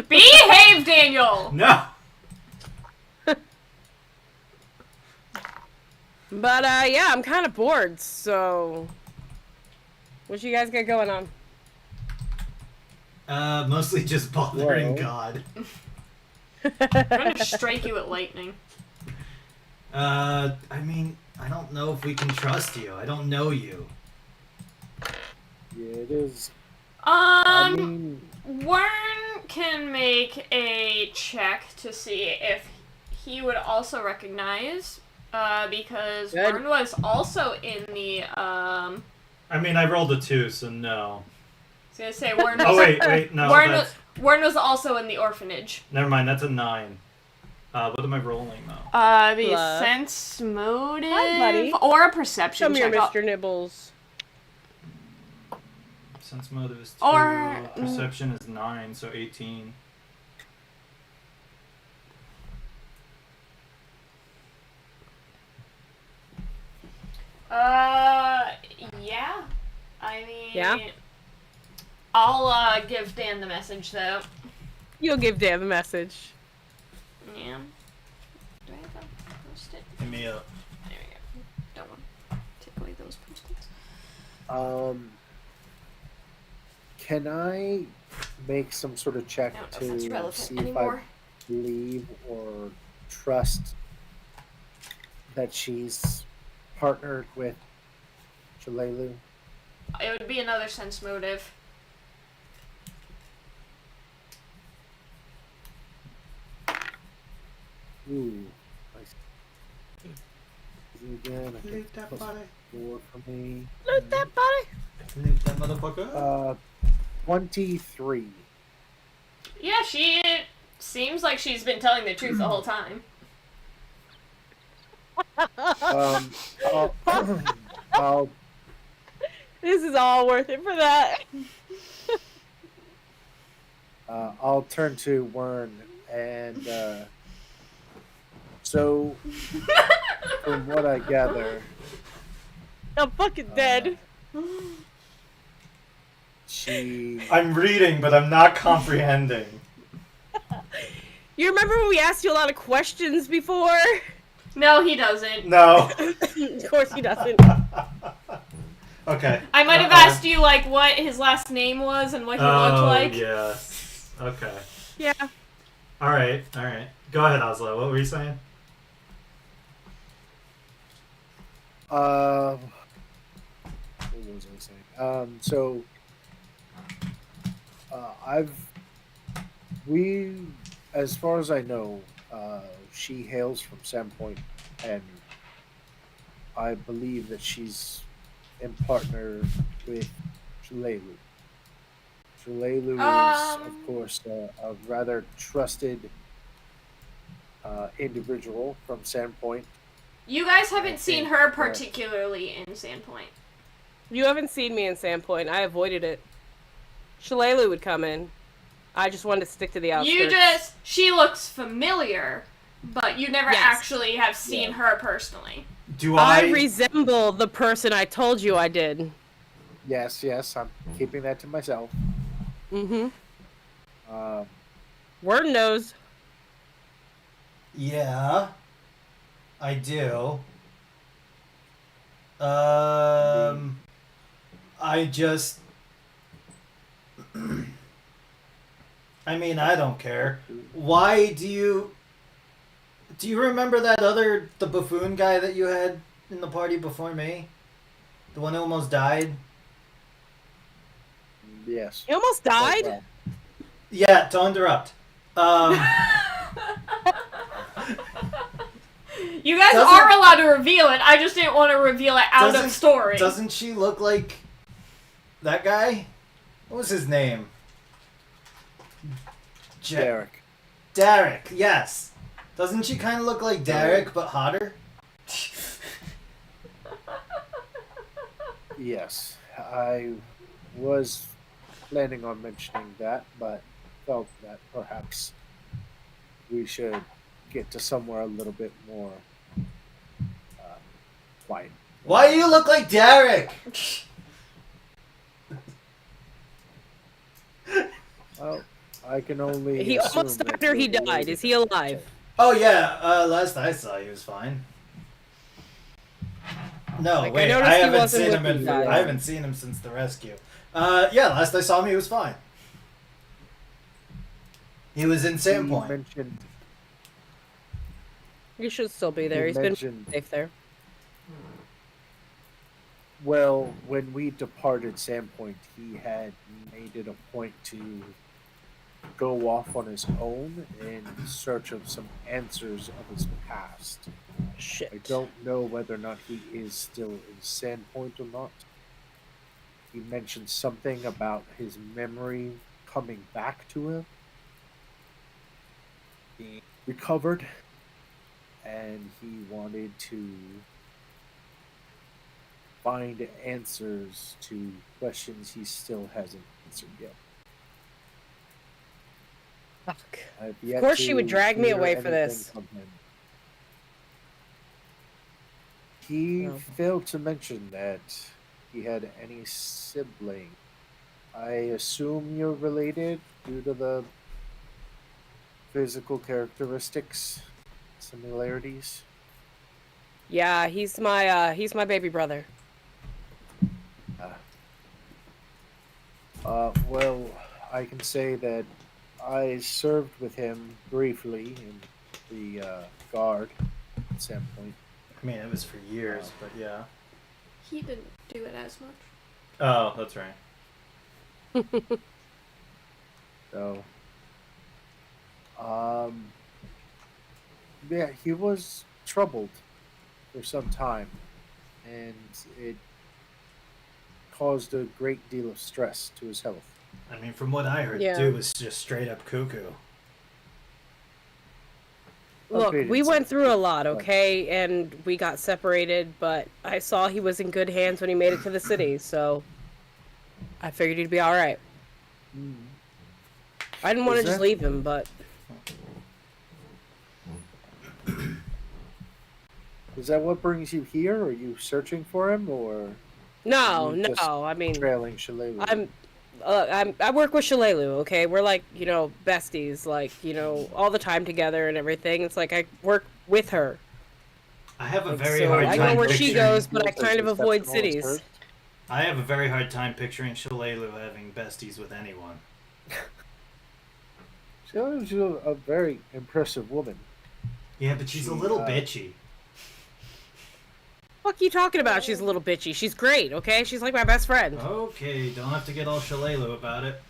Behave, Daniel! No. But, yeah, I'm kind of bored, so... What you guys got going on? Mostly just bothering Well. God. I'm gonna strike you with lightning. I mean, I don't know if we can trust you. I don't know you. Yeah, it is. I Um, mean, Wern can make a check to see if he would also recognize, because Good. Wern was also in the, I mean, I rolled a 2, so no. I was gonna say, Wern Oh, was, wait, no. Wern was also in the orphanage. Never mind, that's a 9. What am I rolling, though? The Bluff. sense motive, Hi, buddy. or a perception Come here, check. Mr. Nibbles. Sense motive is 2. Or- Perception is 9, so 18. Yeah. I mean, Yeah? I'll give Dan the message though. You'll give Dan the message. Yeah. Do I have a post-it? Hit me up. There we go. Don't want to take away those post-its. can I make some sort of check I don't know if that's to relevant see anymore. if I believe or trust that she's partnered with Shalelu? It would be another sense motive. Ooh, nice. Again, I think Loot that plus body. 4 for me. Loot that body. Loot that motherfucker. 23. Yeah, she seems like she's been telling the truth the whole time. I'll, I'll This is all worth it for that. I'll turn to Wern and so from what I gather, I'm fucking dead. she I'm reading, but I'm not comprehending. You remember when we asked you a lot of questions before? No, he doesn't. No. Of course he doesn't. Okay. I might have asked you like what his last name was and what he looked like. Yes. Okay. Yeah. All right. Go ahead, Oslo. What were you saying? what was I saying? As far as I know, she hails from Sandpoint, and I believe that she's in partner with Shalelu. Shalelu is, of course, a rather trusted individual from Sandpoint. You guys haven't I seen think, her particularly in Sandpoint. You haven't seen me in Sandpoint. I avoided it. Shalelu would come in. I just wanted to stick to the outskirts. She looks familiar, but you never Yes. actually have seen her personally. Do I I? resemble the person I told you I did. Yes, I'm keeping that to myself. Mm-hmm. Um, Word knows. Yeah. I do. I just. I mean, I don't care. Why do you? Do you remember the buffoon guy that you had in the party before me? The one who almost died? yes. He almost quite died? well. Yeah, to interrupt. You guys Doesn't- are allowed to reveal it. I just didn't want to reveal it out of story. Doesn't she look like that guy? What was his name? Derek. Derek, yes. Doesn't she kind of look like Derek, but hotter? Yes. I was planning on mentioning that, but felt that perhaps we should get to somewhere a little bit more quiet. Why do you look like Derek? Well, I can only. He assume almost that died or he you're died. Is he related. alive? Oh yeah, last I saw he was fine. No, Like, I wait, noticed I he haven't wasn't seen him. with you guys. I haven't seen him since the rescue. Yeah, last I saw him, he was fine. He was in He Sandpoint. mentioned. He should still be there. You He's been mentioned- safe there. Well, when we departed Sandpoint, he had made it a point to go off on his own in search of some answers of his past. Shit. I don't know whether or not he is still in Sandpoint or not. He mentioned something about his memory coming back to him. He recovered, and he wanted to find answers to questions he still hasn't answered yet. Fuck. I've yet Of course she would to drag me hear away for anything this. from him. He No. failed to mention that he had any sibling. I assume you're related due to the physical characteristics similarities. Yeah, he's my baby brother. Well, I can say that I served with him briefly in the guard at Sandpoint. I mean, it was for years, but yeah. He didn't do it as much. Oh, that's right. So, yeah, he was troubled for some time, and it caused a great deal of stress to his health. I mean, from what I heard, Yeah. dude was just straight up cuckoo. Look, Okay, we it's- went through a lot, okay? And we got separated, but I saw he was in good hands when he made it to the city, so I figured he'd be alright. I didn't want to Is just that- leave him, but Is that what brings you here? Are you searching for him, or no, You just no, I mean, trailing Shalelu? I work with Shalelu, okay? We're like, besties, like, all the time together and everything. It's like I work with her. I have a Like, very so hard I time know where she picturing. goes, but I As kind of avoid exceptional as cities. hers. I have a very hard time picturing Shalelu having besties with anyone. Shalelu's a very impressive woman. Yeah, but she's a She, little bitchy. What you talking about? She's a little bitchy. She's great, okay? She's like my best friend. Okay, don't have to get all Shalelu about it.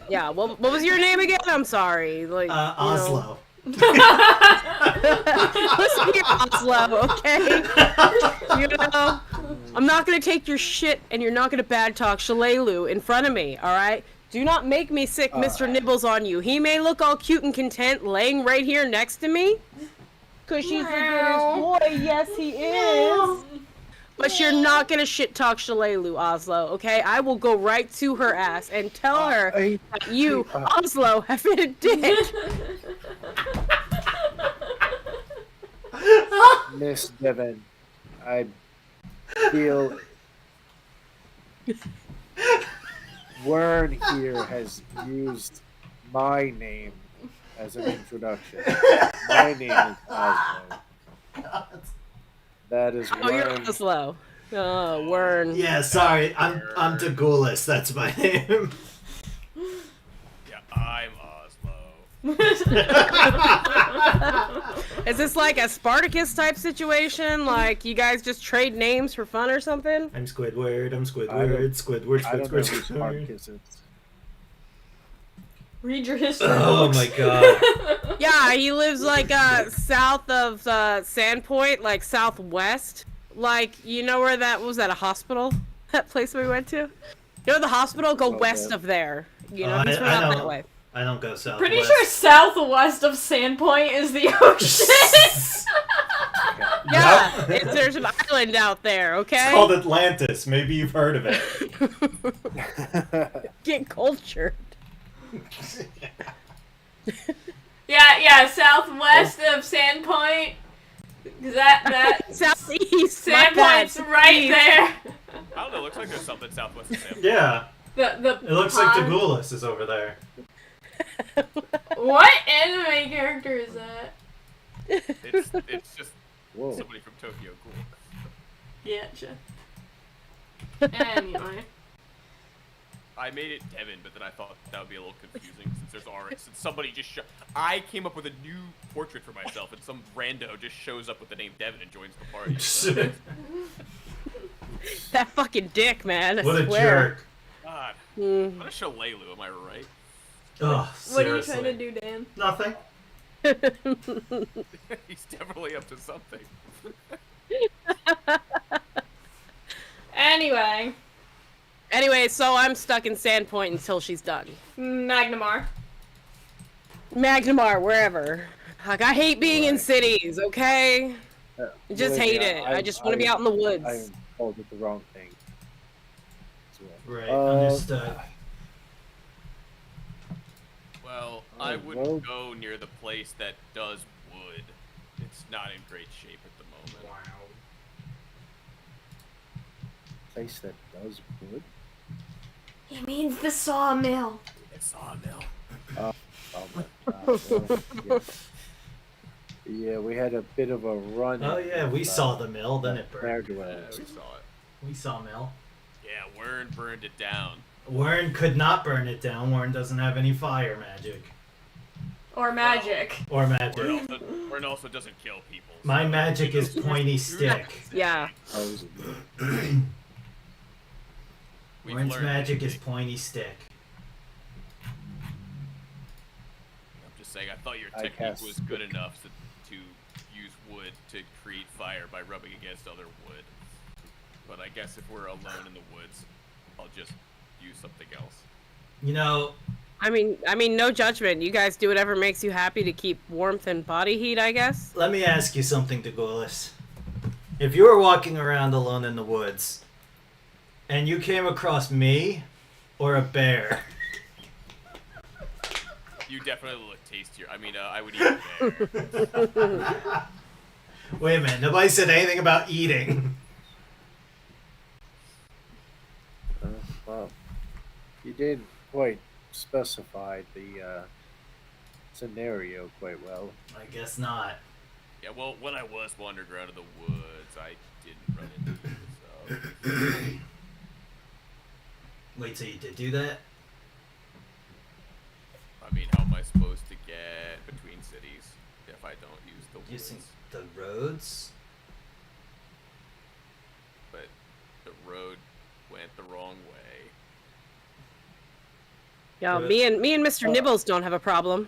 Yeah, what was your name again? I'm sorry. Like, Oslo. Listen here, Oslo, okay? I'm not gonna take your shit, and you're not gonna bad talk Shalelu in front of me, alright? Do not make me sick Mr. Nibbles on you. He may look all cute and content laying right here next to me. Cause she's the goodest boy, yes he is. But you're not gonna shit talk Shalelu, Oslo, okay? I will go right to her ass and tell her that you, Oslo, have been a dick. Miss Devon, I feel Wern here has used my name as an introduction. My name is Oslo. That is Oh, you're Wern. Oslo. Oh, Wern. Yeah, sorry, I'm Dagulis, that's my name. Yeah, I'm Oslo. Is this like a Spartacus type situation? Like you guys just trade names for fun or something? I'm Squidward, I'm I Squidward, Squidward, I don't know who Squidward. Spartacus is. Read your history. Oh books. my god. Yeah, he lives like south of Sandpoint, like southwest. Like where that was that a hospital? That place we went to? The hospital? Go Okay. west of there. He's I from out that don't- way. I don't go southwest. Pretty sure southwest of Sandpoint is the ocean. Yeah, there's an island out there. Okay, It's called Atlantis. Maybe you've heard of it. get cultured. yeah, southwest of Sandpoint. 'Cause that Southeast. my bad. Sandpoint's right there. I don't know, looks like there's something southwest of San. Yeah, The it looks like pond. Dagulis is over there. What anime character is that? It's just Whoa. somebody from Tokyo Ghoul. Yeah, sure. Anyway. I made it Devin, but then I thought that would be a little confusing since somebody just I came up with a new portrait for myself, and some rando just shows up with the name Devin and joins the party. So, That fucking dick, man. I What a swear. jerk. God, Mm. what a shillelagh, am I right? Ugh, What are you seriously. trying to do, Dan? Nothing. He's definitely up to something. Anyway, so I'm stuck in Sandpoint until she's done. Magnamar. Magnamar, wherever. Like, I hate being in cities, okay? I just hate it. I just want to be out in the woods. I called it the wrong thing. Right, understood. Well, I wouldn't well- go near the place that does wood. It's not in great shape at the moment. Place that does wood. He means the sawmill. It's sawmill. Oh my God. Well, yeah, we had a bit of a run. Oh yeah, we saw the mill, then it burned. Yeah, we saw it. We saw mill. Yeah, Wern burned it down. Warren could not burn it down. Warren doesn't have any fire magic. Or magic. Or magic. Wern also doesn't kill people. So My magic is pointy stick. Yeah. We've Warren's learned magic that. is pointy stick. I'm just saying, I thought your I technique cast was good enough to use wood to create fire by rubbing against other wood. But I guess if we're alone in the woods, I'll just use something else. You know, I mean, no judgment. You guys do whatever makes you happy to keep warmth and body heat, I guess. let me ask you something, Dagulis. If you were walking around alone in the woods, and you came across me, or a bear, You definitely look tastier. I mean, I would eat a bear. wait a minute, nobody said anything about eating. Well, you didn't quite specify the scenario quite well. I guess not. Yeah, well, when I was wandering around in the woods, I didn't run into you, so... Wait, so you did do that? I mean, how am I supposed to get between cities if I don't use the woods? Using the roads? But the road went the wrong way. Yeah, me and Mr. Nibbles don't have a problem.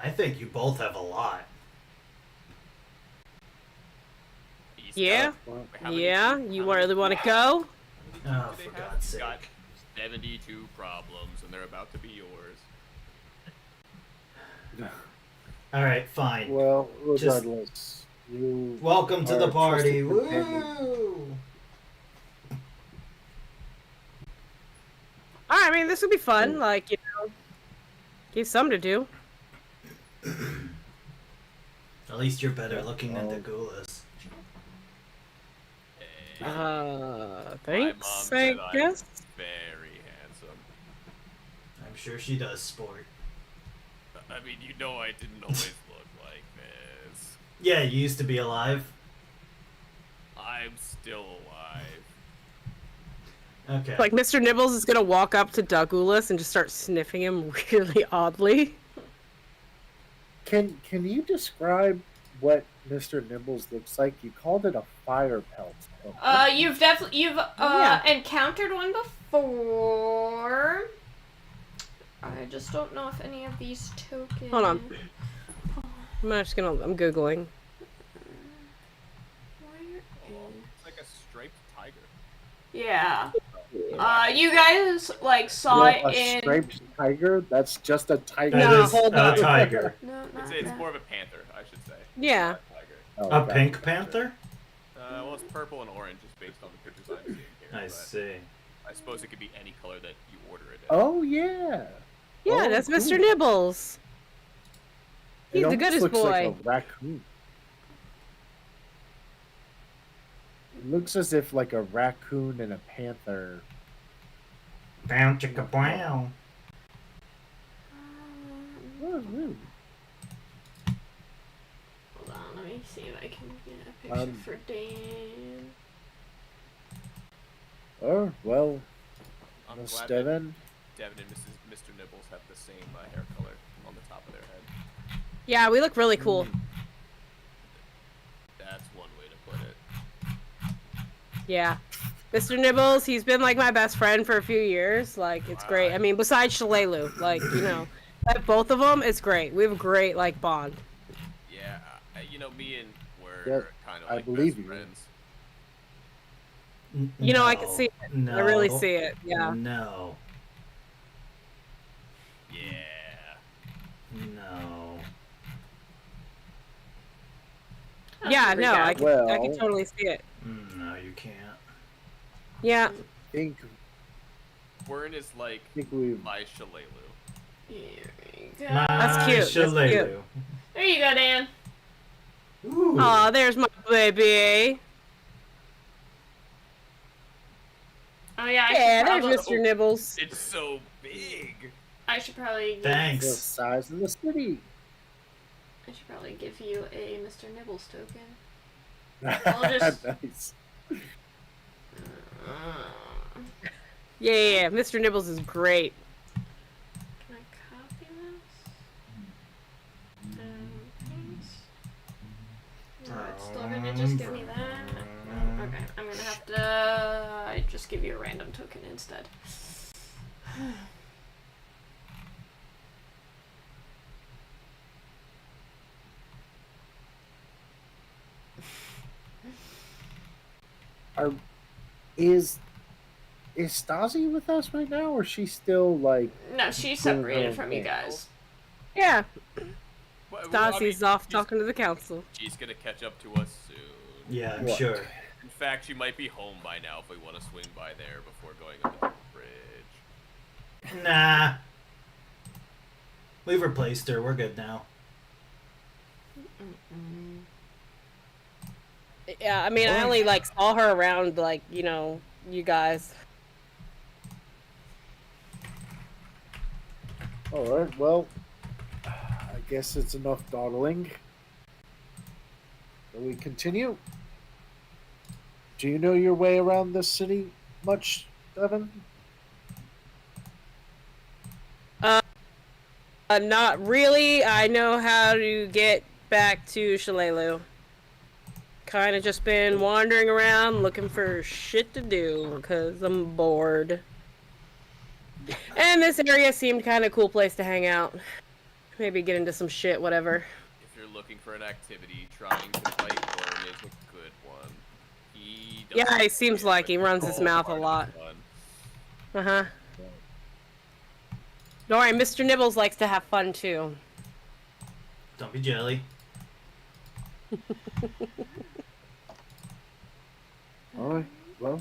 I think you both have a lot. East Yeah? up. How many- Yeah? how You many- really want to go? Oh, do for they have? God's sake. Got 72 problems, and they're about to be yours. Alright, fine. Well, regardless, you Welcome to are the a party. trusted companion. Woo! I mean, this would be fun. Like, you know, give something to do. At least you're better looking than the Dagulis. Hey, my mom Thanks, I said I'm guess. very handsome. I'm sure she does sport. I mean, you know I didn't always look like this. Yeah, you used to be alive. I'm still alive. Okay. Like, Mr. Nibbles is gonna walk up to Douglas and just start sniffing him really oddly. Can you describe what Mr. Nibbles looks like? You called it a fire pelt. You've Yeah. encountered one before. I just don't know if any of these tokens. Hold on. I'm Googling. It's like a striped tiger. Yeah. You guys saw Well, it a in. striped tiger? That's just a tiger. That No, is hold a on. tiger. No, not It's that. more of a panther, I should say. Yeah. Not a tiger. Oh, A gotcha, pink gotcha. panther? Well, it's purple and orange, just based on the pictures I'm seeing here. I but see. I suppose it could be any color that you order it in. Oh, yeah. Yeah, Oh, that's cool. Mr. Nibbles. It He's the almost goodest looks like boy. a raccoon. It looks as if like a raccoon and a panther. Bow chicka bow. Oh, really? Hold on, let me see if I can get a picture for Dan. Oh, well, I'm Miss glad Devon? that Devin and Mr. Nibbles have the same hair color on the top of their head. Yeah, we look really cool. That's one way to put it. Yeah. Mr. Nibbles, he's been like my best friend for a few years. Like, it's great. I mean, besides Shalelu, like, you know, like both of them, it's great. We have a great, like, bond. Yeah, you know, me and were Yep, kind of I like believe best you. friends. You know, I can see it. No. I really see it. Yeah. No. Yeah. No. Yeah, no, I can Well- totally see it. No, you can't. Yeah. I think Wern is like we've my Shalelu. Here we go. That's cute, that's Shalelu. cute. There you go, Dan. Ooh. Aw, there's my baby. Oh yeah, Yeah, there's Mr. Nibbles. It's so big. I should probably. the Thanks. size of the city. I should probably give you a Mr. Nibbles token. I'll just- Nice. Yeah, Mr. Nibbles is great. Can I copy this? Paste. No, it's still gonna just give me that. No, okay, I'm gonna have to just give you a random token instead. Is Stasi with us right now, or is she still like? No, she's separated from you guys. Yeah, Well, Stassi's off talking to the council. She's gonna catch up to us soon. Yeah, I'm What? sure. In fact, she might be home by now if we want to swing by there before going over the bridge. Nah. We've replaced her. We're good now. Yeah, I mean, I only like saw her around, like, you know, you guys. All right. Well, I guess it's enough dawdling. Shall we continue? Do you know your way around this city much, Devin? Not really. I know how to get back to Shalelu. Kind of just been wandering around looking for shit to do because I'm bored. And this area seemed kind of cool place to hang out. Maybe get into some shit, whatever. If you're looking for an activity, trying to fight Wern is a good one. He Yeah, doesn't it seems care, like but he runs it's his mouth a part of lot. the fun. Uh-huh. Don't worry, Mr. Nibbles likes to have fun too. Don't be jelly. All right. Well,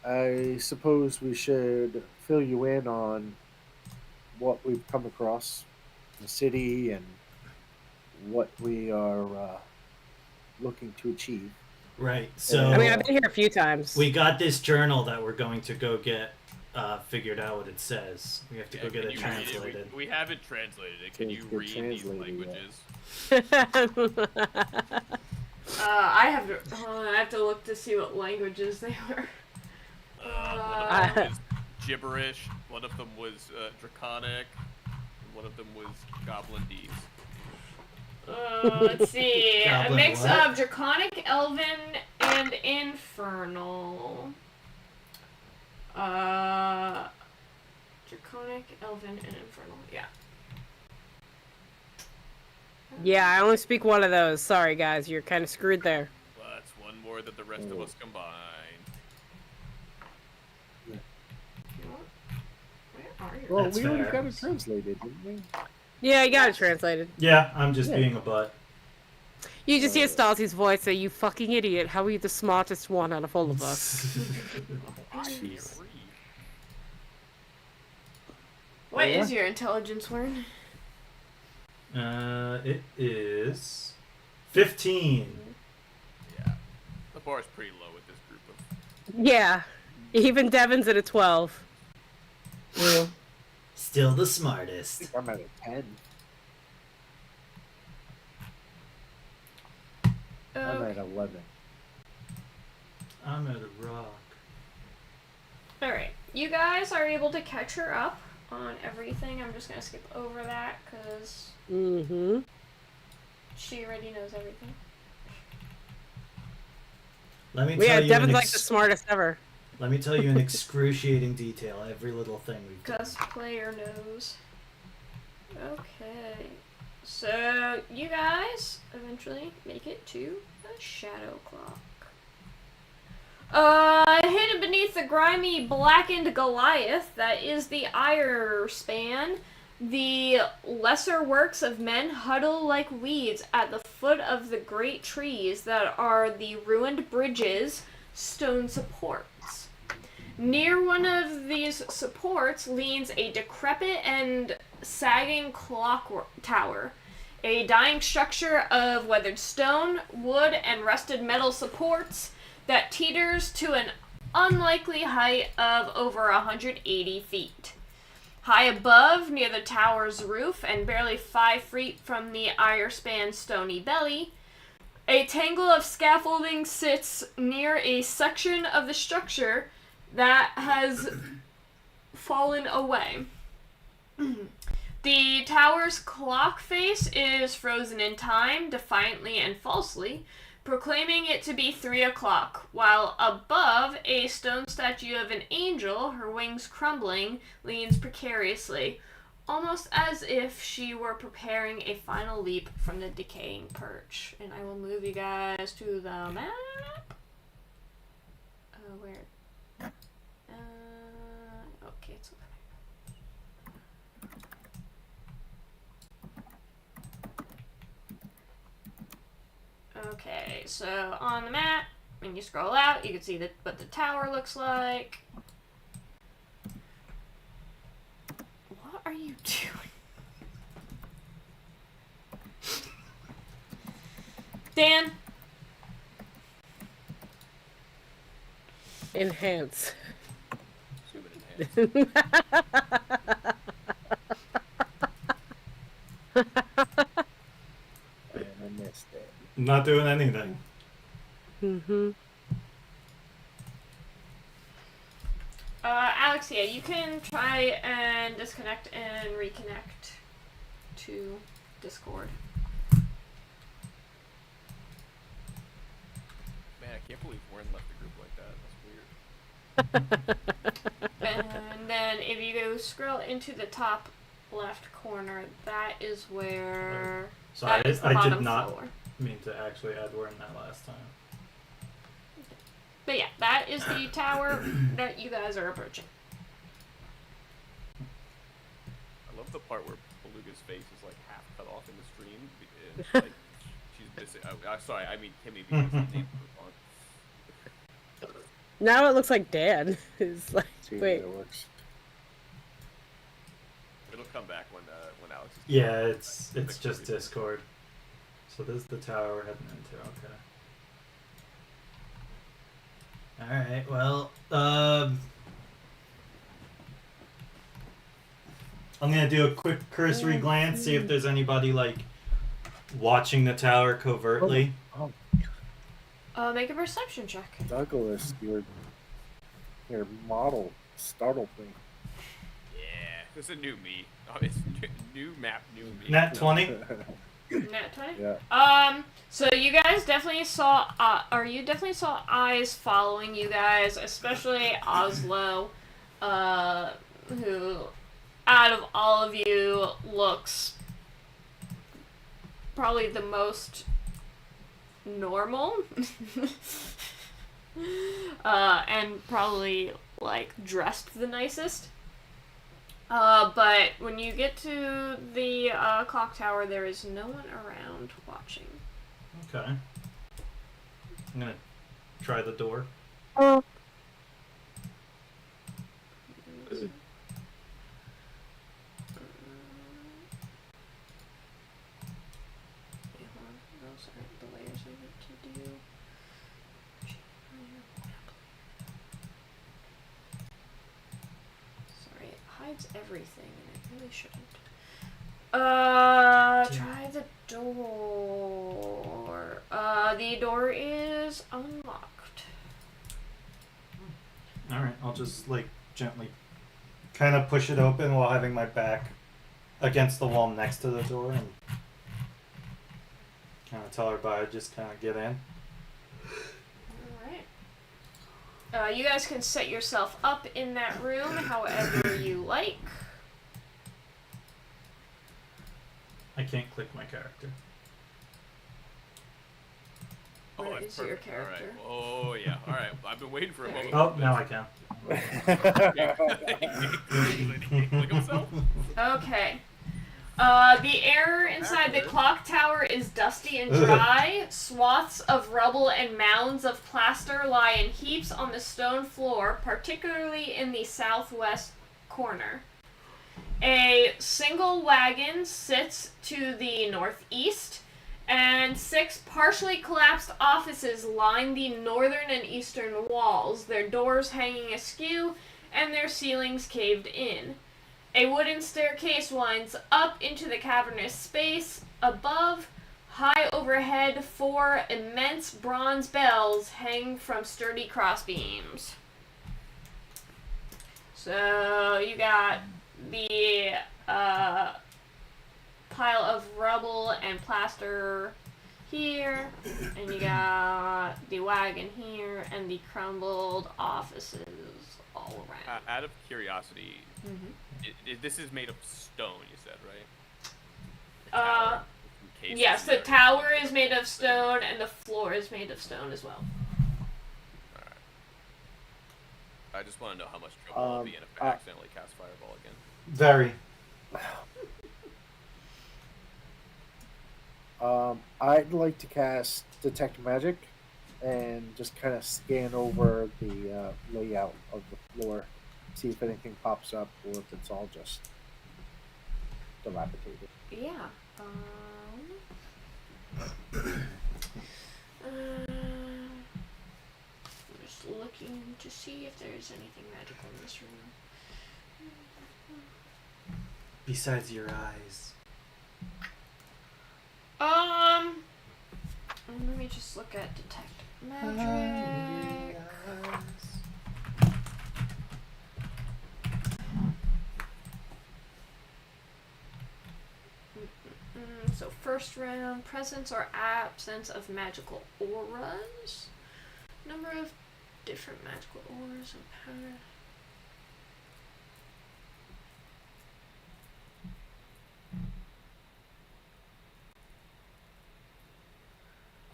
I suppose we should fill you in on what we've come across in the city and what we are looking to achieve. Right. So I mean, I've been here a few times. we got this journal that we're going to go get figured out what it says. We have to Yeah, go get can it you read translated. We haven't translated it. Can Can't you get read these translated yet. languages? I have to look to see what languages they were. One of them was gibberish. One of them was draconic. And one of them was goblindese. Let's see. A Goblin mix what? of Draconic, Elven, and Infernal. Draconic, Elven, and Infernal. Yeah. Yeah, I only speak one of those. Sorry, guys, you're kind of screwed there. Well, that's one more than the rest of us combined. Where are you? Well, That's we already fair. got it translated, didn't we? Yeah, you got it translated. Yeah, I'm just Yeah. being a butt. You just hear Stalzy's voice say, "You fucking idiot! How are you the smartest one out of all of us?" I can't read. What Yeah. is your intelligence, Wern? It is 15. Yeah. The bar's pretty low with this group of. Yeah, even Devin's at a 12. Still the I smartest. think I'm at a 10. I'm at 11. I'm at a rock. Alright, you guys are able to catch her up on everything. I'm just gonna skip over that because Mm-hmm. she already knows everything. Let me Yeah, tell you Devin's like the smartest ever. Let me tell you in excruciating detail every little thing we've done. Gus player knows. Okay. So, you guys eventually make it to the Shadow Clock. Hidden beneath the grimy, blackened Goliath that is the Ire Span, the lesser works of men huddle like weeds at the foot of the great trees that are the ruined bridge's stone supports. Near one of these supports leans a decrepit and sagging clock tower, a dying structure of weathered stone, wood, and rusted metal supports that teeters to an unlikely height of over 180 feet. High above, near the tower's roof, and barely 5 feet from the Irespan's stony belly, a tangle of scaffolding sits near a section of the structure that has fallen away. The tower's clock face is frozen in time, defiantly and falsely, proclaiming it to be 3 o'clock, while above, a stone statue of an angel, her wings crumbling, leans precariously, almost as if she were preparing a final leap from the decaying perch. And I will move you guys to the map. Where? Okay, it's over. Okay, so on the map, when you scroll out, you can see what the tower looks like. What are you doing? Dan? Enhance. Zoom it in Man, I missed it. I'm not doing anything. Mm-hmm. Alex, yeah, you can try and disconnect and reconnect to Discord. Man, I can't believe Warren left the group like that. That's weird. And then if you go scroll into the top left corner, that is where... Sorry, that is the I bottom did not floor. mean to actually add word in that last time. But yeah, that is the tower that you guys are approaching. I love the part where Beluga's face is like half cut off in the stream. Like, she's missing. Sorry, I mean Kimmy because the name was on. Now it looks like Dan is like. See if Wait. it works. It'll come back when Alex is. Yeah, it's just Discord. So this is the tower we're heading into. Okay. All right. Well, I'm gonna do a quick cursory glance, see if there's anybody like watching the tower covertly. Oh, Make a perception check. Douglas, your model startled me. Yeah, it's a new me. Oh, it's new map, new me. Nat 20. Nat 20? Yeah. So you guys definitely saw, you definitely saw eyes following you guys, especially Oslo, who, out of all of you, looks probably the most normal, and probably, like, dressed the nicest. But when you get to the clock tower, there is no one around watching. Okay. I'm gonna try the door. Oh. Those aren't the layers I need to do. Sorry, it hides everything and it really shouldn't. Try the door. The door is unlocked. Alright, I'll just, like, gently kind of push it open while having my back against the wall next to the door and kind of tell everybody to just kind of get in. Alright. You guys can set yourself up in that room however you like. I can't click my character. Where that's is your perfect. character? All right. Oh yeah. All right. I've been waiting for a moment. Oh, now I can. Click himself. Okay. The air inside the clock tower is dusty and dry. Swaths of rubble and mounds of plaster lie in heaps on the stone floor, particularly in the southwest corner. A single wagon sits to the northeast, and 6 partially collapsed offices line the northern and eastern walls, their doors hanging askew and their ceilings caved in. A wooden staircase winds up into the cavernous space. Above, high overhead, 4 immense bronze bells hang from sturdy crossbeams. So you got the pile of rubble and plaster here, and you got the wagon here, and the crumbled offices all around. Out of curiosity, this is made of stone. You said, right? Yes, the tower is made of stone, and the floor is made of stone as well. Alright. I just want to know how much trouble I'll be in if I accidentally cast Fireball again. Very. I'd like to cast Detect Magic and just kind of scan over the layout of the floor, see if anything pops up or if it's all just dilapidated. Yeah. I'm just looking to see if there's anything magical in this room. Besides your eyes. Let me just look at Detect Magic. So first round, presence or absence of magical auras. Number of different magical auras and power.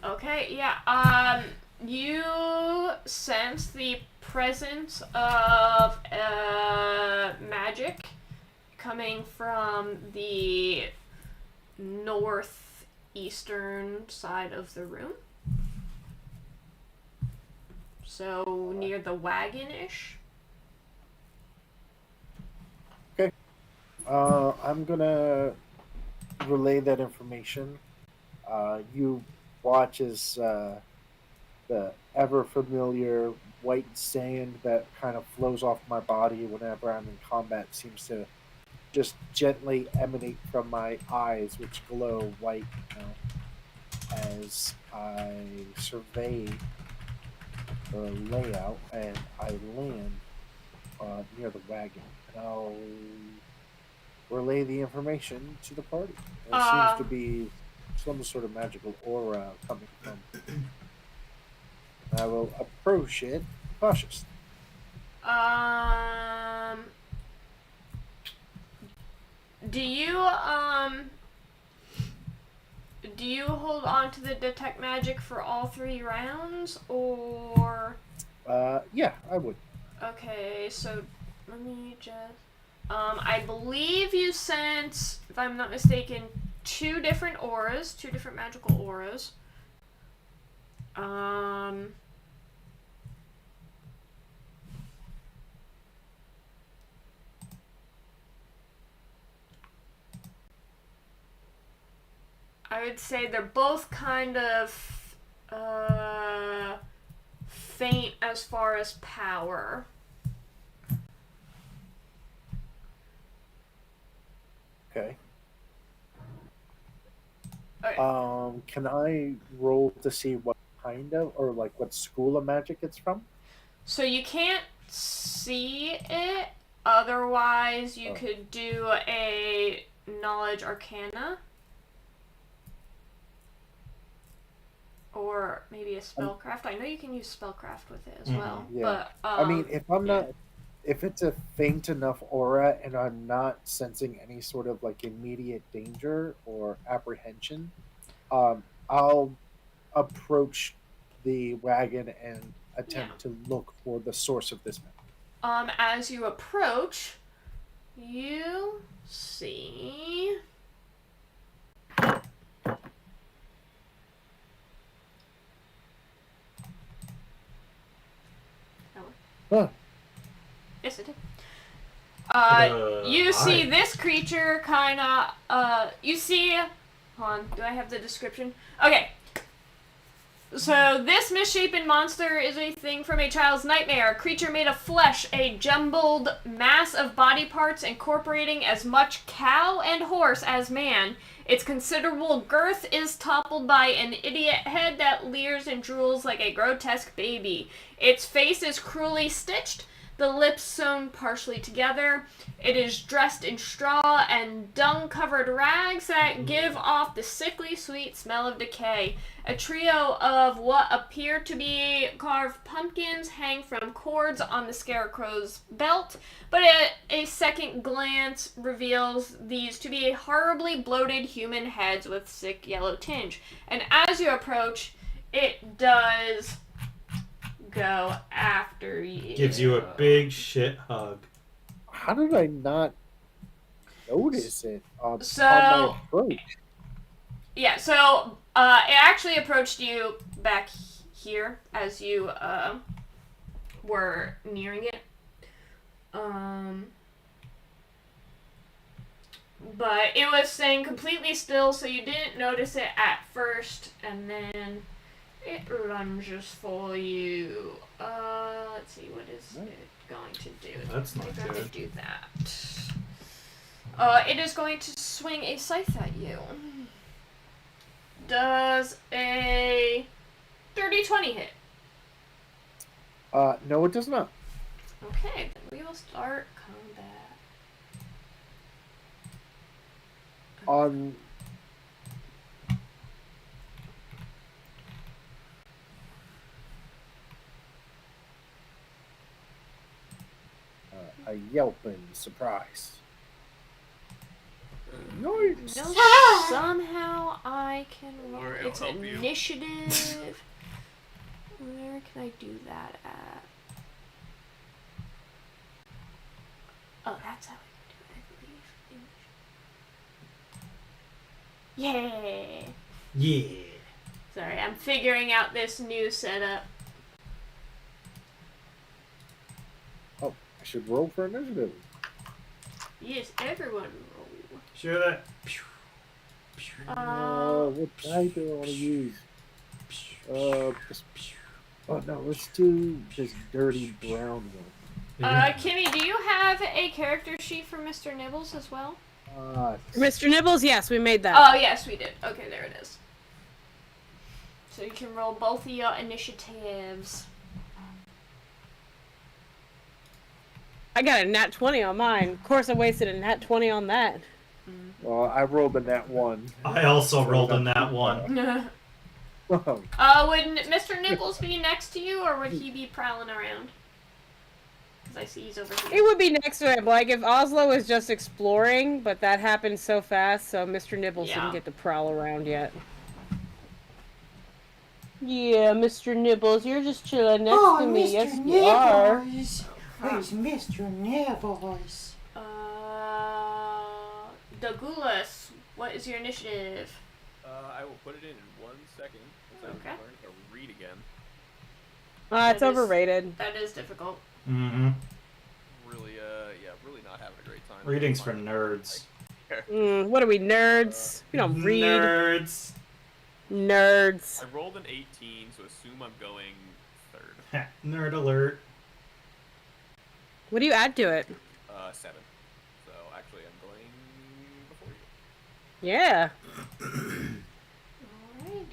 Okay, yeah, you sense the presence of magic coming from the northeastern side of the room. So near the wagon-ish. Okay. I'm gonna relay that information. You watch as the ever familiar white sand that kind of flows off my body whenever I'm in combat seems to just gently emanate from my eyes, which glow white now, as I survey the layout and I land near the wagon. And I'll relay the information to the party. There seems to be some sort of magical aura coming from. I will approach it cautiously. Do you hold on to the detect magic for all 3 rounds, or? Yeah, I would. Okay, so let me just. I believe you sense, if I'm not mistaken, 2 different auras, 2 different magical auras. I would say they're both kind of faint as far as power. Okay. Okay. Can I roll to see what kind of, or like what school of magic it's from? So you can't see it. Otherwise, you could do a knowledge arcana. Or maybe a spellcraft. I know you can use spellcraft with it as well. Yeah. But I mean, if I'm yeah. not, if it's a faint enough aura and I'm not sensing any sort of like immediate danger or apprehension, I'll approach the wagon and attempt to look for the source of this smell. As you approach, you see Huh. yes, it did. You see this creature kind of, you see, hold on, do I have the description? Okay. So, this misshapen monster is a thing from a child's nightmare. A creature made of flesh, a jumbled mass of body parts incorporating as much cow and horse as man. Its considerable girth is toppled by an idiot head that leers and drools like a grotesque baby. Its face is cruelly stitched, the lips sewn partially together. It is dressed in straw and dung-covered rags that give off the sickly sweet smell of decay. A trio of what appear to be carved pumpkins hang from cords on the scarecrow's belt, but a second glance reveals these to be horribly bloated human heads with sick yellow tinge. And as you approach, it does go after you. Gives you a big shit hug. How did I not notice it on So- my approach? Yeah, so it actually approached you back here as you were nearing it. But it was staying completely still, so you didn't notice it at first, and then it lunges for you. Let's see, what is it going to do? That's not It's going to good. do that. It is going to swing a scythe at you. Does a 30-20 hit? No, it does not. Okay, then we will start combat. On a yelp in surprise. Nice. No, somehow I can roll. Alright, I'll It's help you. initiative. Where can I do that at? Oh, that's how I do it, I believe. Yeah. Yeah. Sorry, I'm figuring out this new setup. Oh, I should roll for initiative. Yes, everyone roll. Sure that. What die do I want to use? Oh no, let's do this dirty brown one. Kimmy, do you have a character sheet for Mr. Nibbles as well? Mr. Nibbles, yes, we made that. Oh, yes, we did. Okay, there it is. So you can roll both of your initiatives. I got a nat 20 on mine. Of course, I wasted a nat 20 on that. Well, I rolled a nat 1. I also rolled in that one. Oh, Would Mr. Nibbles be next to you, or would he be prowling around? Because I see he's over It here. would be next to him. Like if Oslo was just exploring, but that happened so fast, so Mr. Nibbles Yeah. didn't get to prowl around yet. Yeah, Mr. Nibbles, you're just chilling next to me. Yes, you are. Where's Mr. Nibbles? Douglas, what is your initiative? I will put it in 1 second. Since I'm Okay. learning to read again. It's That is- overrated. That is difficult. Mm-hmm. Really, really not having a great time. Reading's for nerds. What are we, nerds? We don't read. Nerds. Nerds. I rolled an 18, so assume I'm going third. Nerd alert. What do you add to it? 7. So actually, I'm going before you. Yeah. Alrighty.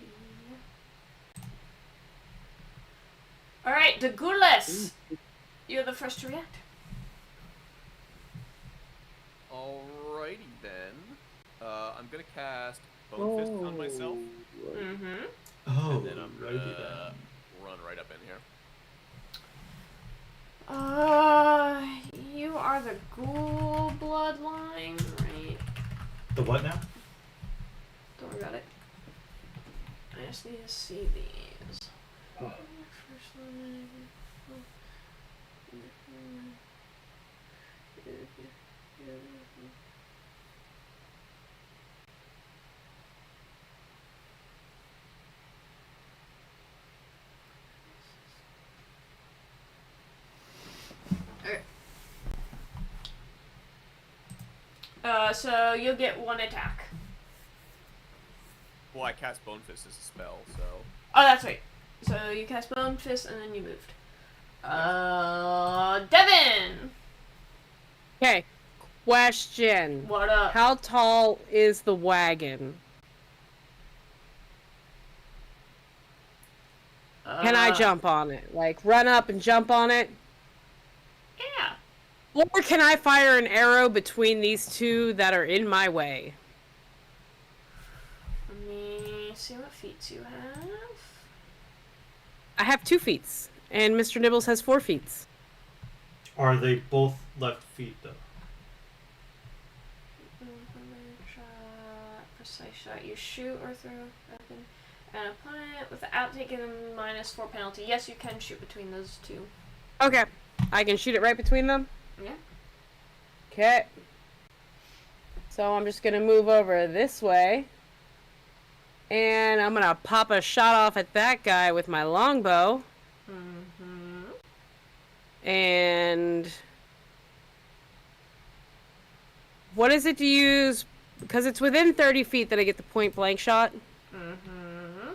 Alright, Douglas! You're the first to react. Alrighty then. I'm gonna cast Bone Fist on myself, Mm-hmm. Oh, and then I'm gonna run right up in here. You are the ghoul bloodline, right? The what now? Don't worry about it. I just need to see these. Oh. So you'll get one attack. Well, I cast Bone Fist as a spell, so. Oh, that's right. So you cast Bone Fist and then you moved. Devin! Okay. Question. What up? How tall is the wagon? Can I jump on it? Like, run up and jump on it? Yeah. Or can I fire an arrow between these two that are in my way? Let me see what feats you have. I have 2 feats, and Mr. Nibbles has 4 feats. Are they both left feet though? Shot, precise shot. You shoot or throw weapon an opponent without taking the -4 penalty. Yes, you can shoot between those two. Okay. I can shoot it right between them? Yeah. Okay. So I'm just gonna move over this way. And I'm gonna pop a shot off at that guy with my longbow. Mm-hmm. And what is it to use? Because it's within 30 feet that I get the point blank shot. Mm-hmm.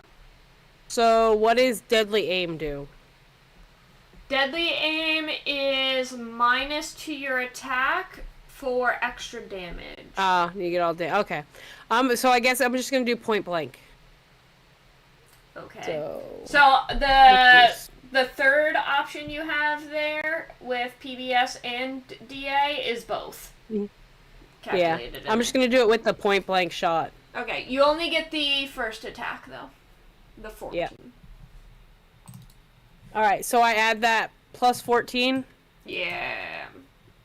So what does deadly aim do? Deadly aim is -to your attack for extra damage. You get all day. Okay. So I guess I'm just gonna do point blank. Okay. So The third option you have there with PBS and DA is both. Yeah. Calculated in I'm just gonna do it with the point blank shot. Okay, you only get the first attack though. The 14. Yeah. Alright, so I add that plus 14. Yeah.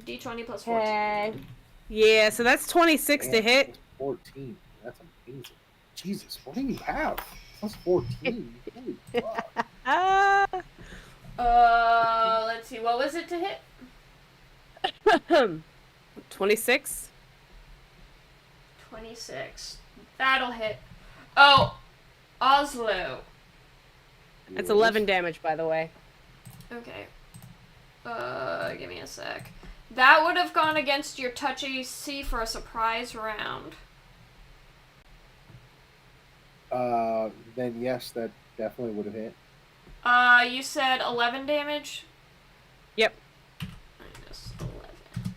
D20 plus 14. Yeah, so that's 26 to hit. 14. That's amazing. Jesus, what do you have? Plus 14. Holy fuck. Let's see. What was it to hit? 26. 26. That'll hit. Oh, Oslo. That's 11 damage, by the way. Okay. Give me a sec. That would have gone against your touch AC for a surprise round. Then yes, that definitely would have hit. You said 11 damage? Yep. -11.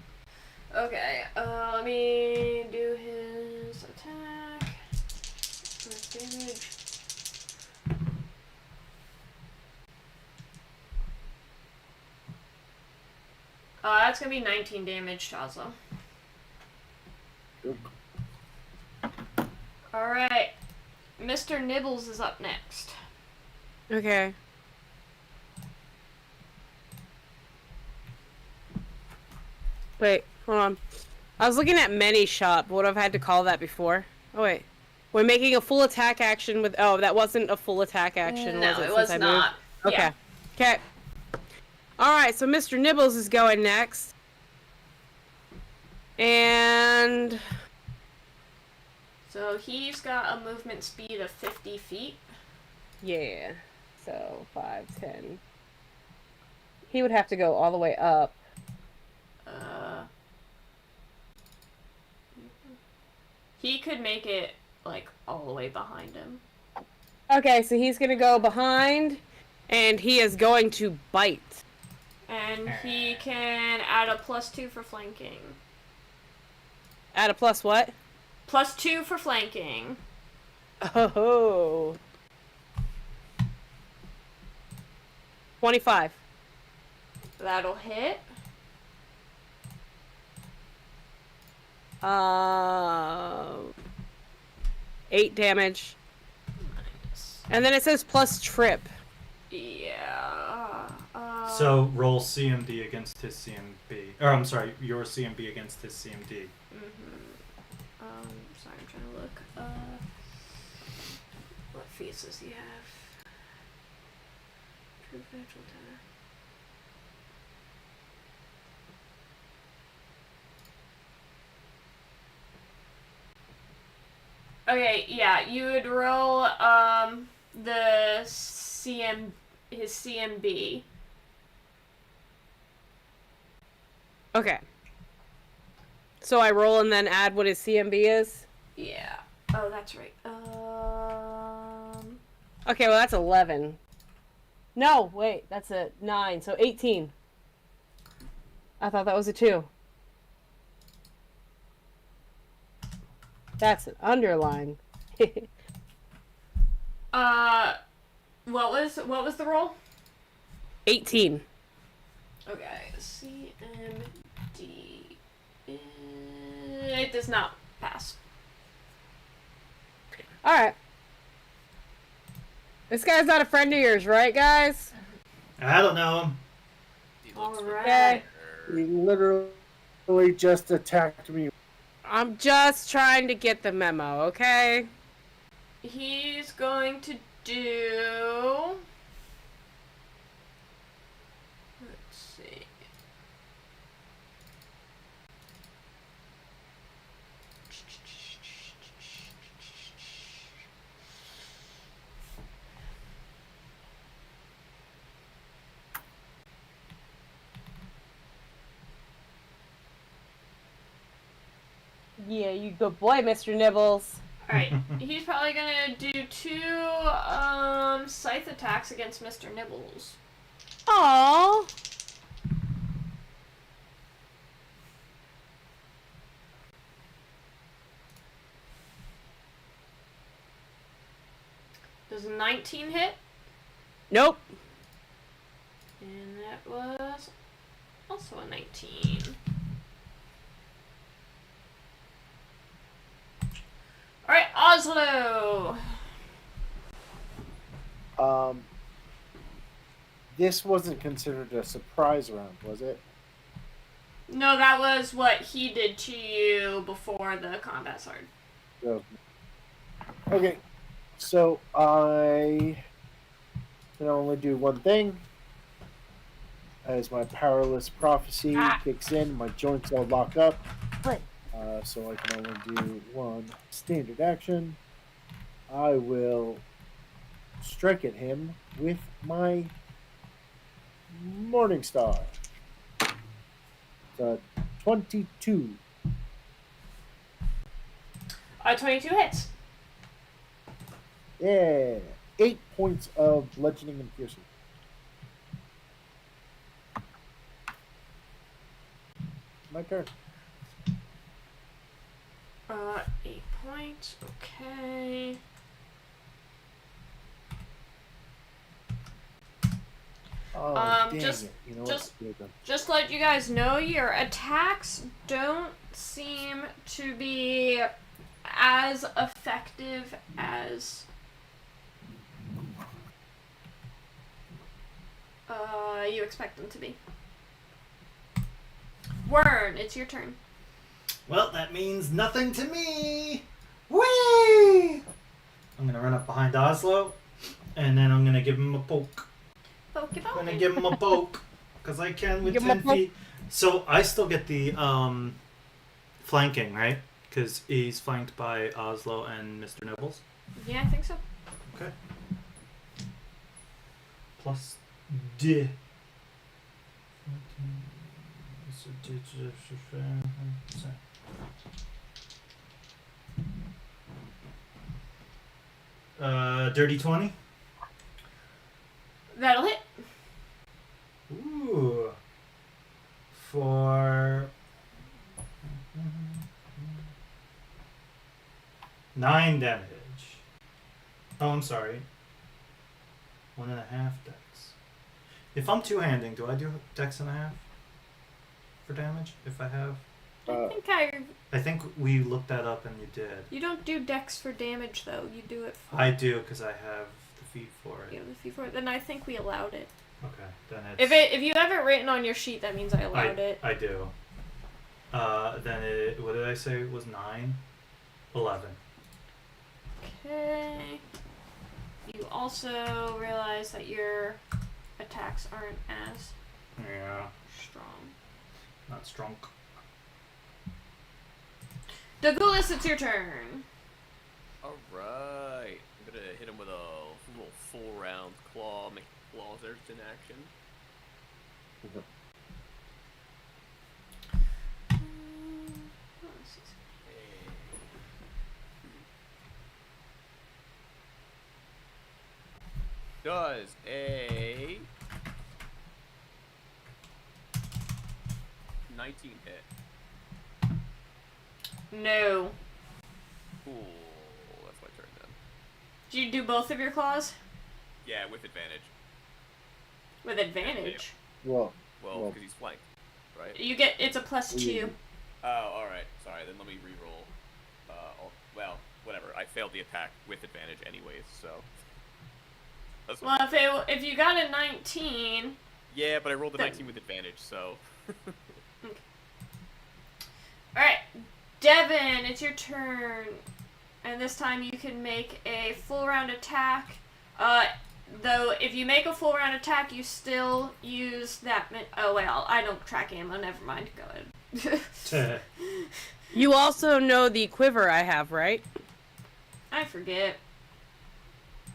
Okay, let me do his attack. First damage. That's gonna be 19 damage to Oslo. Good. Alright. Mr. Nibbles is up next. Okay. Wait, hold on. I was looking at many shot, but what have I had to call that before? Oh, wait. We're making a full attack action with... Oh, that wasn't a full attack action, No, was it? it since was I not. moved? Okay. Yeah. Okay. Alright, so Mr. Nibbles is going next. And... So he's got a movement speed of 50 feet. Yeah. So, 5, 10. He would have to go all the way up. He could make it, like, all the way behind him. Okay, so he's gonna go behind, and he is going to bite. And he can add a +2 for flanking. Add a plus what? +2 for flanking. Oh. 25. That'll hit. Uh, 8 damage. And then it says plus trip. Yeah. So roll CMD against his CMB. Or I'm sorry, your CMB against his CMD. Sorry, I'm trying to look. What feats does he have? True virtual tower. Okay, yeah, you would roll the his CMB. Okay. So I roll and then add what his CMB is? Yeah. Oh, that's right. Okay, well that's 11. No, wait, that's a 9, so 18. I thought that was a 2. That's an underline. What was the roll? 18. Okay, CMD. It does not pass. Alright. This guy's not a friend of yours, right, guys? I don't know him. He looks Alright. He literally just attacked me. I'm just trying to get the memo, okay? He's going to do. Let's see. Yeah, you good boy, Mr. Nibbles. Alright, he's probably gonna do 2 scythe attacks against Mr. Nibbles. Aww. Does a 19 hit? Nope. And that was also a 19. Alright, Oslo! This wasn't considered a surprise round, was it? No, that was what he did to you before the combat started. Okay, so I can only do one thing. As my powerless prophecy kicks in, my joints all lock up. So I can only do one standard action. I will strike at him with my Morning Star. It's a 22. 22 hits. Yeah. 8 points of bludgeoning and piercing. My turn. 8 points. Okay. Oh, dang just- it. You know just- what? Just to let you guys know, your attacks don't seem to be as effective as you expect them to be. Wern, it's your turn. Well, that means nothing to me. Whee! I'm gonna run up behind Oslo, and then I'm gonna give him a poke. Pokey I'm gonna pokey. give him a poke, because I can with Give him a 10 poke. feet. So I still get the flanking, right? Because he's flanked by Oslo and Mr. Nibbles. Yeah, I think so. Okay. Plus D. Dirty 20. That'll hit. Ooh. For 9 damage. Oh, I'm sorry. 1.5 dex. If I'm two-handing, do I do dex and a half for damage? If I have, I think we looked that up and you did. You don't do dex for damage though. You do it for. I do because I have the feat for it. You have the feat for it. Then I think we allowed it. Okay, then it's. If you have it written on your sheet, that means I allowed it. I do. Then it. What did I say? It was 9, 11. Okay. You also realize that your attacks aren't as Yeah, strong. not strong. Douglas, it's your turn. Alright. I'm gonna hit him with a little full round claw, make claws there in action. Does a 19 hit? No. Cool. That's my turn then. Did you do both of your claws? Yeah, with advantage. With advantage. Well, Well, because he's flanked, right? You get it's a +2. Oh, alright. Sorry, then let me re-roll. Well, whatever. I failed the attack with advantage anyways, so... That's Well, if you got a 19. Yeah, but I rolled a 19 with advantage, so... Okay. Alright, Devin, it's your turn. And this time you can make a full round attack. Though, if you make a full round attack, you still use that... Oh, well, I don't track ammo. Never mind. Go ahead. You also know the quiver I have, right? I forget.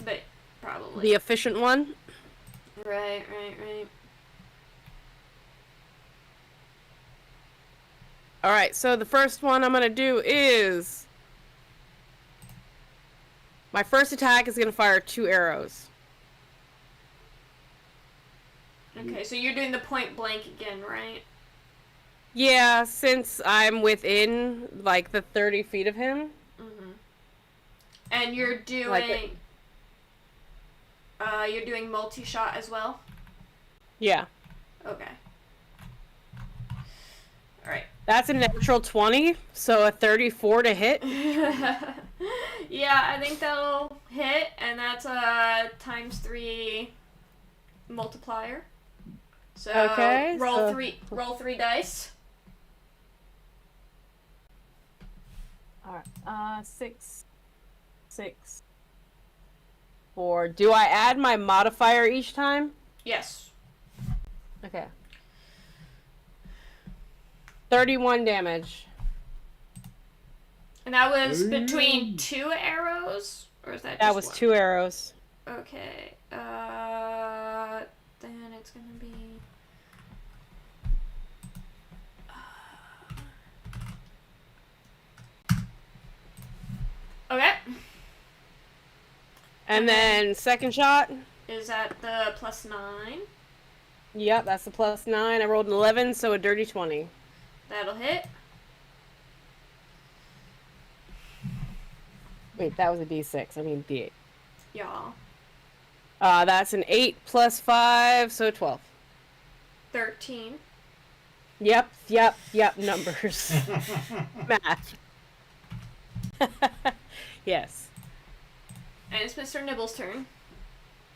But, probably. The efficient one? Right. Alright, so the first one I'm gonna do is... My first attack is gonna fire 2 arrows. Okay, so you're doing the point blank again, right? Yeah, since I'm within, like, the 30 feet of him. Mm-hmm. And you're doing... Like you're doing multi-shot as well? Yeah. Okay. Alright. That's a natural 20, so a 34 to hit. Yeah, I think that'll hit, and that's a ×3 multiplier. So Okay, roll so- roll 3 dice. Alright, 6, 4. Do I add my modifier each time? Yes. Okay. 31 damage. And that was between 2 arrows? Or is that just That was one? 2 arrows. Okay. Then it's gonna be... Okay. And then second shot. Is that the +9? Yep, that's the +9. I rolled an 11, so a dirty 20. That'll hit. Wait, that was a D6. I mean D8. Y'all. That's an 8 + 5, so 12. 13. Yep, numbers. Math. Yes. And it's Mr. Nibble's turn.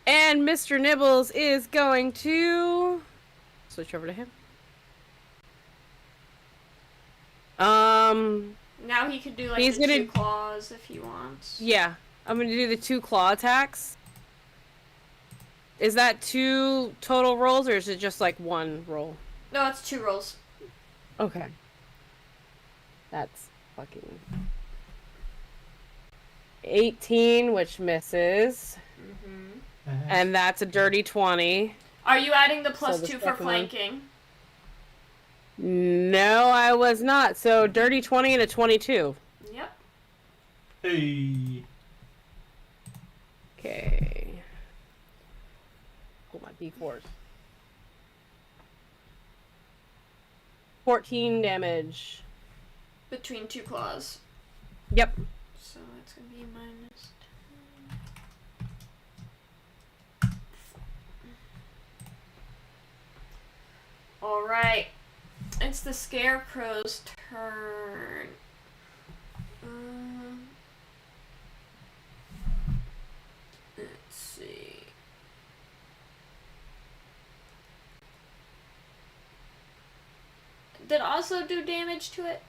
And Mr. Nibbles is going to switch over to him. Now he could do like He's the gonna- 2 claws if he wants. Yeah, I'm gonna do the 2 claw attacks. Is that 2 total rolls, or is it just like 1 roll? No, it's 2 rolls. Okay. That's fucking 18, which misses, and that's a dirty 20. Are you adding the So +2 the for second one- flanking? No, I was not. So dirty 20 and a 22. Yep. Hey. Okay. Pull my D4s. 14 damage. Between 2 claws. Yep. So it's gonna be -10. Alright. It's the Scarecrow's turn. Let's see. Did also do damage to it?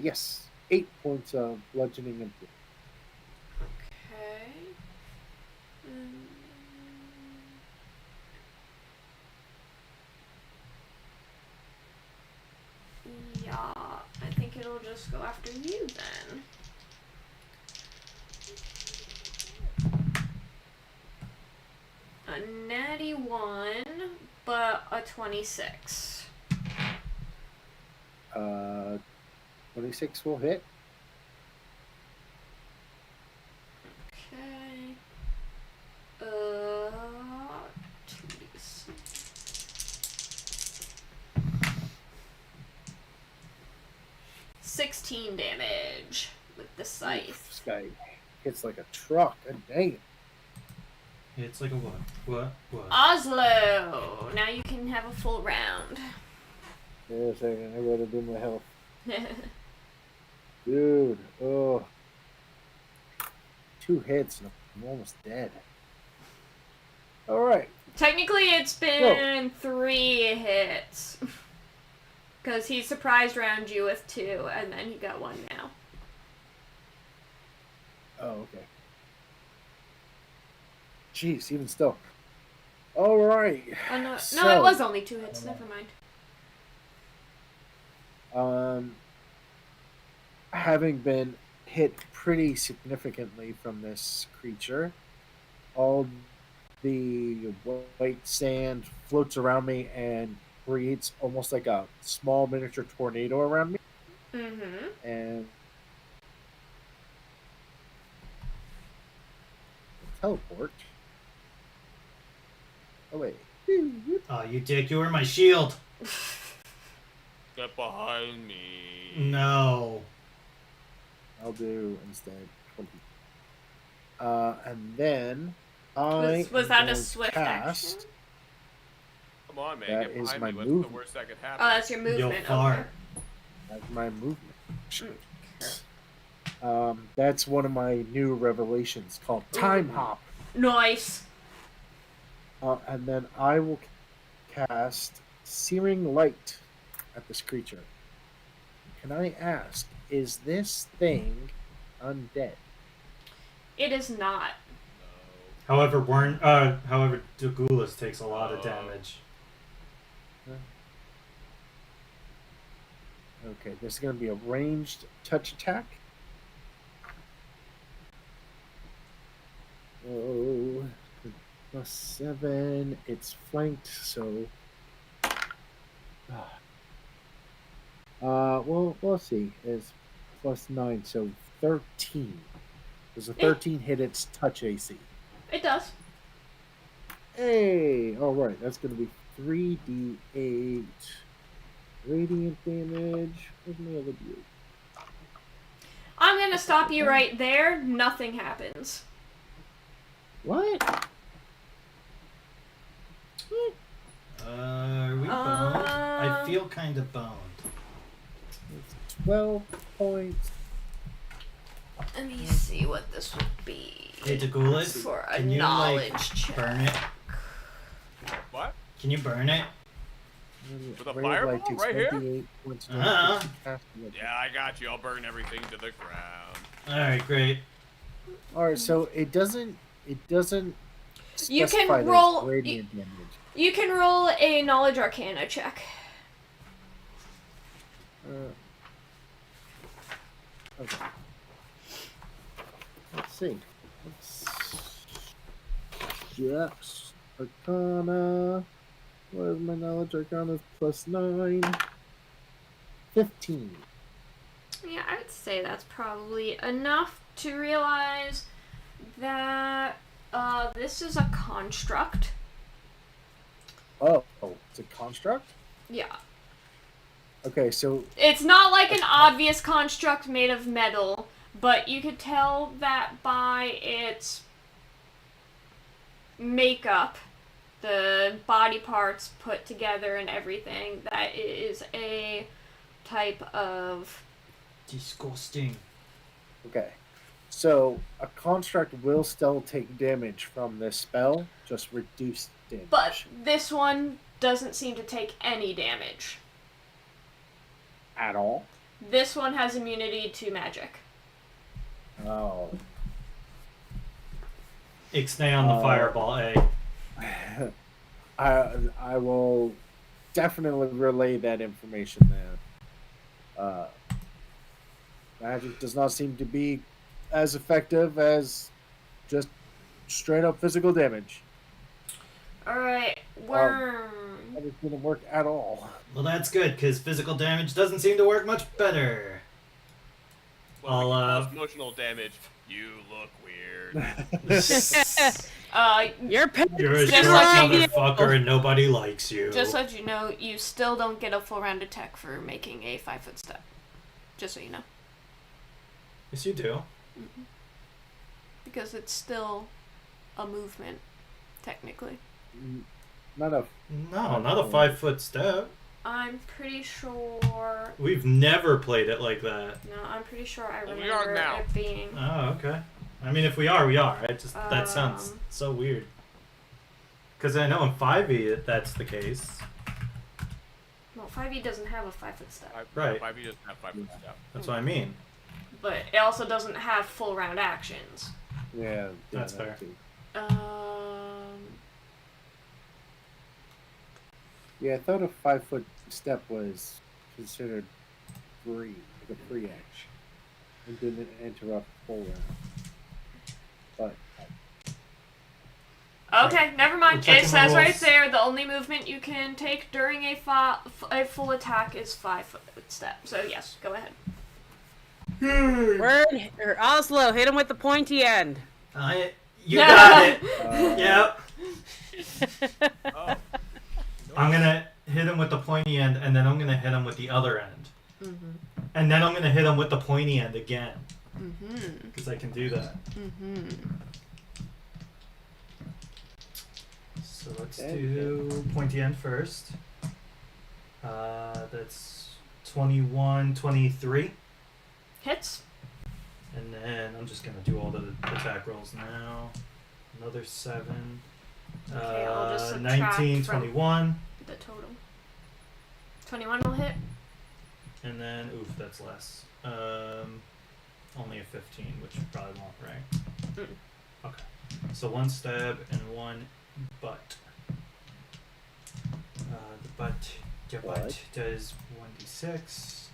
Yes. 8 points of bludgeoning and Okay. Yeah, I think it'll just go after you then. A natty 1, but a 26. 26 will hit. Okay. 2d6. 16 damage with the scythe. This guy hits like a truck. God dang. It's like a what? What? Oslo! Now you can have a full round. Wait a second. I gotta do my health. Dude. Oh. 2 hits and I'm almost dead. Alright. Technically, it's been 3 hits. Because he surprised round you with 2, and then he got 1 now. Oh, okay. Jeez, even still. Alright. Oh, no, So, no, it was only 2 hits. Never mind. Having been hit pretty significantly from this creature, all the white sand floats around me and creates almost like a small miniature tornado around me. Mm-hmm. And teleport. Oh wait. Oh, you dick! You were my shield. Get behind me. No. I'll do instead 20. And then I Was am that a going to swift cast. action? Come on, man. That Get is behind my me. What's movement. the worst that could happen? Oh, that's your You'll movement. fart. That's my movement. That's one of my new revelations called Time Hop. Nice. And then I will cast Searing Light at this creature. Can I ask, is this thing undead? It is not. However, however, Dagulus takes a lot of damage. Okay, this is going to be a ranged touch attack. Oh, +7. It's flanked, so. Well, let's see. It's +9, so 13. Does a 13 hit its touch AC? It does. Hey! Alright, that's going to be 3d8 radiant damage. Where's my other d8? I'm gonna stop you right there. Nothing happens. What? Are we boned? I feel kind of boned. It's 12 points. Let me see what this would be. Hey, Dagulus, For a can you knowledge check. burn it? What? Can you burn it? With a Ray of fireball Light takes right here? 28 points of Uh-huh. damage. Cast it. Yeah, I got you. I'll burn everything to the ground. All right, great. Alright, so it doesn't You can specify that it's roll- radiant damage. You can roll a knowledge arcana check. Okay. Let's see. Yes. Arcana. What is my knowledge? Arcana is +9. 15. Yeah, I would say that's probably enough to realize that this is a construct. Oh, it's a construct? Yeah. Okay, so It's not like an obvious construct made of metal, but you could tell that by its makeup the body parts put together and everything. That is a type of... Disgusting. Okay. So, a construct will still take damage from this spell, just reduced damage. But this one doesn't seem to take any damage. At all? This one has immunity to magic. Oh. Ixnay on the fireball, eh? I will definitely relay that information there. Magic does not seem to be as effective as just straight up physical damage. Alright, Worm. That is going to work at all. Well, that's good, because physical damage doesn't seem to work much better. Well, I'll, emotional damage. You look weird. Your parents You're a Just short like you. motherfucker and nobody likes you. Just so you know, you still don't get a full round attack for making a 5-foot step. Just so you know. Yes, you do. Because it's still a movement, technically. Not a. No, not a 5-foot step. I'm pretty sure... We've never played it like that. No, I'm pretty sure I Well, remember we are now. it being... Oh, okay. I mean, if we are, we are. That sounds so weird. Because I know in 5e that's the case. Well, 5e doesn't have a 5-foot step. Right. 5e doesn't have 5-foot step. That's what I mean. But it also doesn't have full round actions. Yeah, That's that fair. too. Yeah, I thought a 5-foot step was considered free, like a free action. It didn't interrupt full round. But Okay, never mind. We're checking It the says right rules. there, the only movement you can take during a full attack is 5-foot step. So yes, go ahead. Word or Oslo, hit him with the pointy end. You got it. Yep. Oh. I'm gonna hit him with the pointy end, and then I'm gonna hit him with the other end. And then I'm gonna hit him with the pointy end again. Because I can do that. So let's do pointy end first. That's 21, 23. Hits. And then I'm just gonna do all the attack rolls now. Another 7. Okay, I'll just subtract 19, from- 21. The total. 21 will hit. And then, oof, that's less. Only a 15, which you probably won't, right? Okay. So 1 stab and 1 butt. Your butt does 1d6.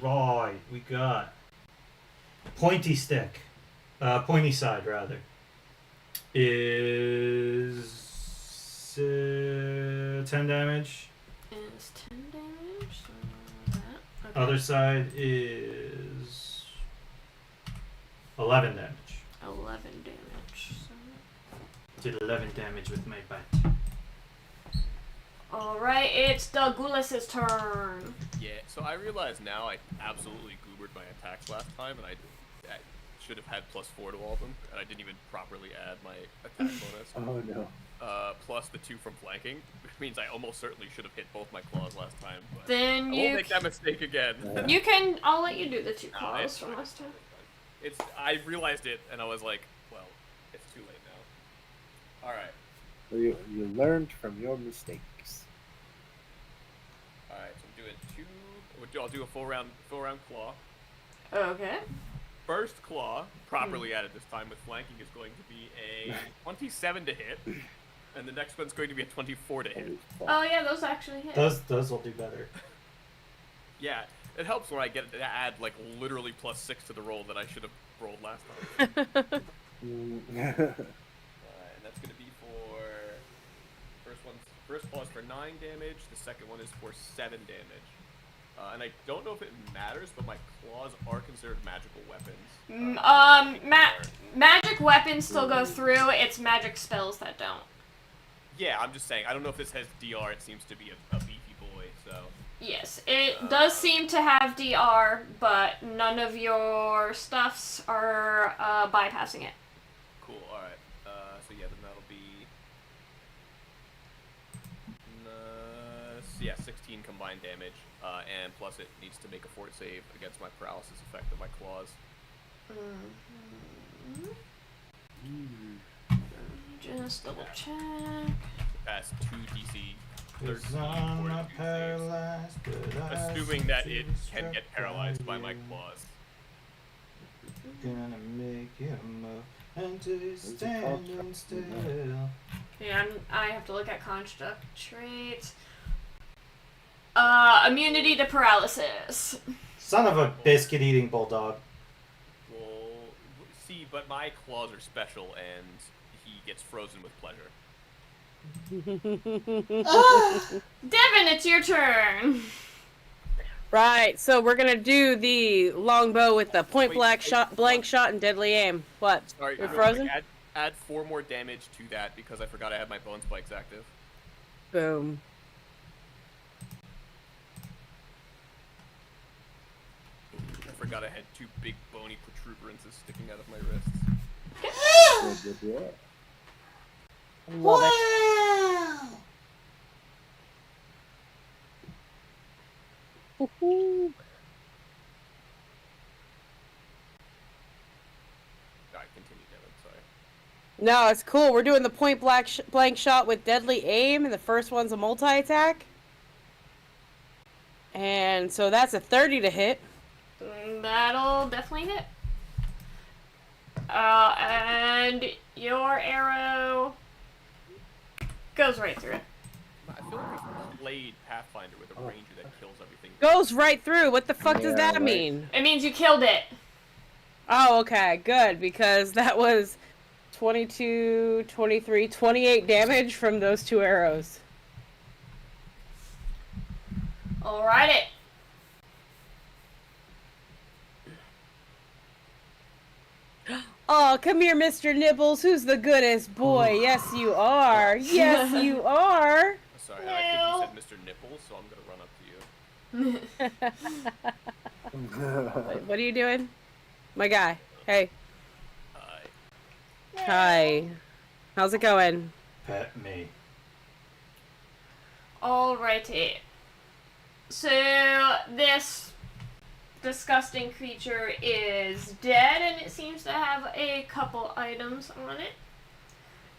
Alright, we got pointy stick. Pointy side, rather. Is 10 damage. Is 10 damage. So that. Okay. Other side is 11 damage. 11 damage. So. Did 11 damage with my butt. Alright, it's Douglas's turn. Yeah, so I realize now I absolutely goobered my attacks last time, and I should have had +4 to all of them, and I didn't even properly add my attack bonus. oh no. Plus the 2 from flanking, which means I almost certainly should have hit both my claws last time. But Then I you won't make that mistake again. You can. I'll let you do the 2 No, claws it's from fine. last time. I realized it, and I was like, well, it's too late now. All right. So you learned from your mistakes. All right, so I'm doing 2. I'll do a full round claw. Okay. First claw, properly added this time with flanking, is going to be a 27 to hit, and the next one's going to be a 24 to hit. Oh yeah, those actually hit. Those will do better. Yeah, it helps when I get to add like literally +6 to the roll that I should have rolled last time. And that's going to be for first claw is for 9 damage. The second one is for 7 damage. And I don't know if it matters, but my claws are considered magical weapons. Magic weapons still go through. It's magic spells that don't. Yeah, I'm just saying. I don't know if this has DR. It seems to be a beefy boy, so. Yes, it does seem to have DR, but none of your stuffs are bypassing it. Cool. All right. So yeah, then that'll be 16 combined damage, and plus it needs to make a fort save against my paralysis effect of my claws. Just double check. Pass 2 DC 'Cause 13 I'm fortitude not saves, paralyzed, but I assuming that it still can get struck paralyzed by my you. claws. Gonna make you move and just standing still. Yeah, I have to look at construct traits. Immunity to paralysis. Son of a biscuit eating bulldog. Well, see, but my claws are special, and he gets frozen with pleasure. Devin, it's your turn. Right, so we're gonna do the longbow with the point blank shot, and deadly aim. What? Sorry, We're real frozen? quick, add 4 more damage to that because I forgot I had my bone spikes active. Boom. I forgot I had 2 big bony protuberances sticking out of my wrists. Love it. Wow! Woohoo. Alright, continue, Devin, sorry. No, it's cool. We're doing the point blank shot with deadly aim, and the first one's a multi-attack. And so that's a 30 to hit. That'll definitely hit. And your arrow goes right through it. I feel like I've played Pathfinder with a ranger that kills everything. Goes right through. What the fuck does Yeah, that right. mean? It means you killed it. Oh, okay, good, because that was 22, 23, 28 damage from those 2 arrows. Alrighty. Oh, come here, Mr. Nibbles. Who's the goodest boy? Yes, you are. Yes, you are. Sorry, I think you said Mr. Nipples, so I'm gonna run up to you. What are you doing? My guy. Hey. Hi. Hi. How's it going? Pet me. Alrighty. So this disgusting creature is dead, and it seems to have a couple items on it.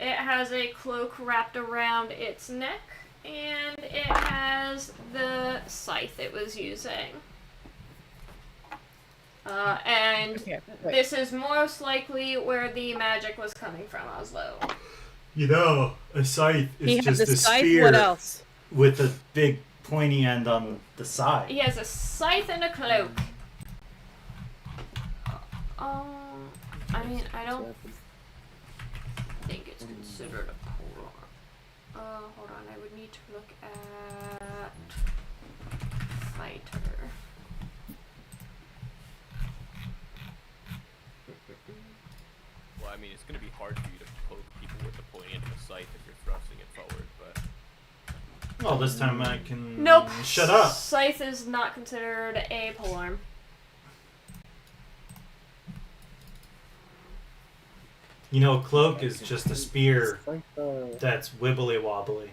It has a cloak wrapped around its neck, and it has the scythe it was using. And Okay. this is most likely where the magic was coming from, Oslo. You know, a scythe is He had just the a scythe. spear What else? with a big pointy end on the side. He has a scythe and a cloak. I mean, I don't think it's considered a polearm. Hold on, I would need to look at fighter. Well, I mean, it's gonna be hard for you to poke people with the pointy end of the scythe if you're thrusting it forward, but... Well, this time I can Nope. shut up. Scythe is not considered a polearm. You know, cloak is just a spear Like, that's wibbly wobbly.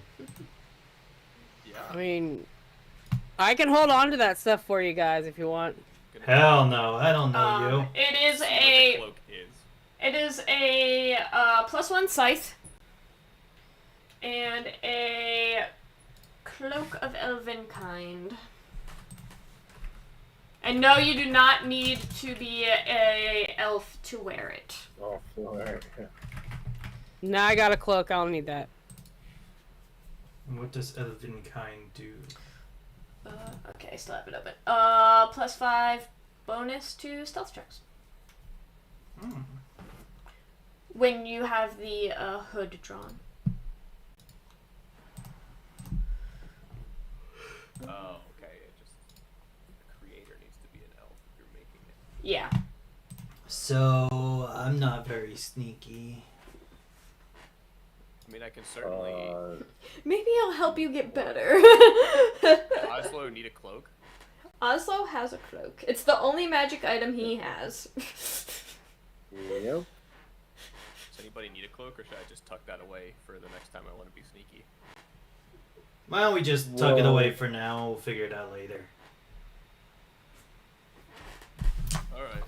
Yeah. I mean, I can hold on to that stuff for you guys if you want. Hell no, I don't know you. It is See what the a cloak is. It is a +1 scythe and a cloak of elven kind. And no, you do not need to be a elf to wear it. oh, alright. Nah, I got a cloak. I don't need that. What does elven kind do? Okay, still have it open. +5 bonus to stealth checks. When you have the hood drawn. Oh, okay. It just... The creator needs to be an elf if you're making it. Yeah. So, I'm not very sneaky. I mean, I can certainly... Maybe I'll help you get better. Oslo need a cloak? Oslo has a cloak. It's the only magic item he has. Yep. Does anybody need a cloak, or should I just tuck that away for the next time I want to be sneaky? Why don't we just tuck it Whoa. away for now? We'll figure it out later. Alright.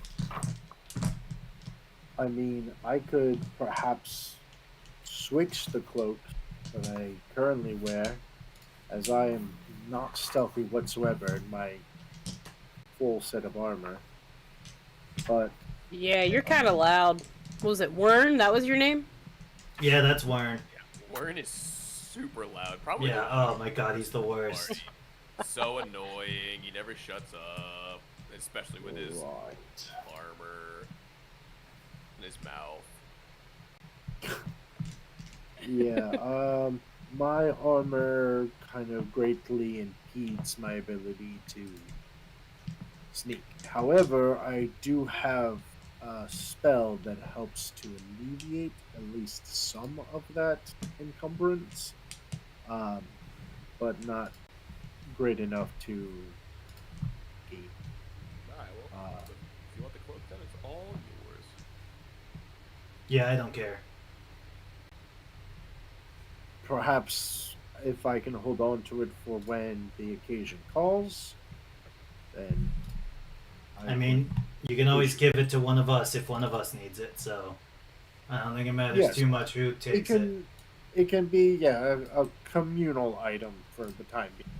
I mean, I could perhaps switch the cloak that I currently wear, as I am not stealthy whatsoever in my full set of armor. But Yeah, you're kind of loud. What was it, Wern? That was your name? Yeah, that's Warren. Warren is super loud. Probably Yeah, the oh loudest my god, he's the worst. party. So annoying. He never shuts up, especially with his right. armor and his mouth. Yeah, my armor kind of greatly impedes my ability to sneak. However, I do have a spell that helps to alleviate at least some of that encumbrance, but not great enough to gain. Alright, well, if you want the cloak, then it's all yours. Yeah, I don't care. Perhaps if I can hold on to it for when the occasion calls, then I mean, you can always give it to one of us if one of us needs it, so I don't think it matters Yes. too much who takes it. it can be a communal item for the time being.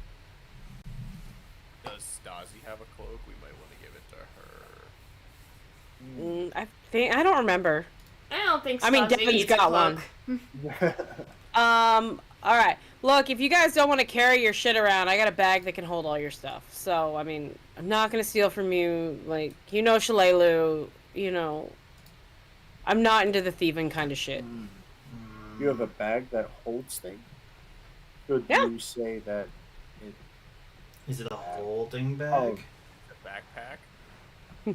Does Stasi have a cloak? We might want to give it to her. I don't remember. I don't think so. I mean, Devin's got one. Alright. Look, if you guys don't want to carry your shit around, I got a bag that can hold all your stuff. So, I mean, I'm not going to steal from you. Like, you know Shalelu, you know. I'm not into the thieving kind of shit. You have a bag that holds things? Could Yeah. you say that it Is it a holding bag? A backpack?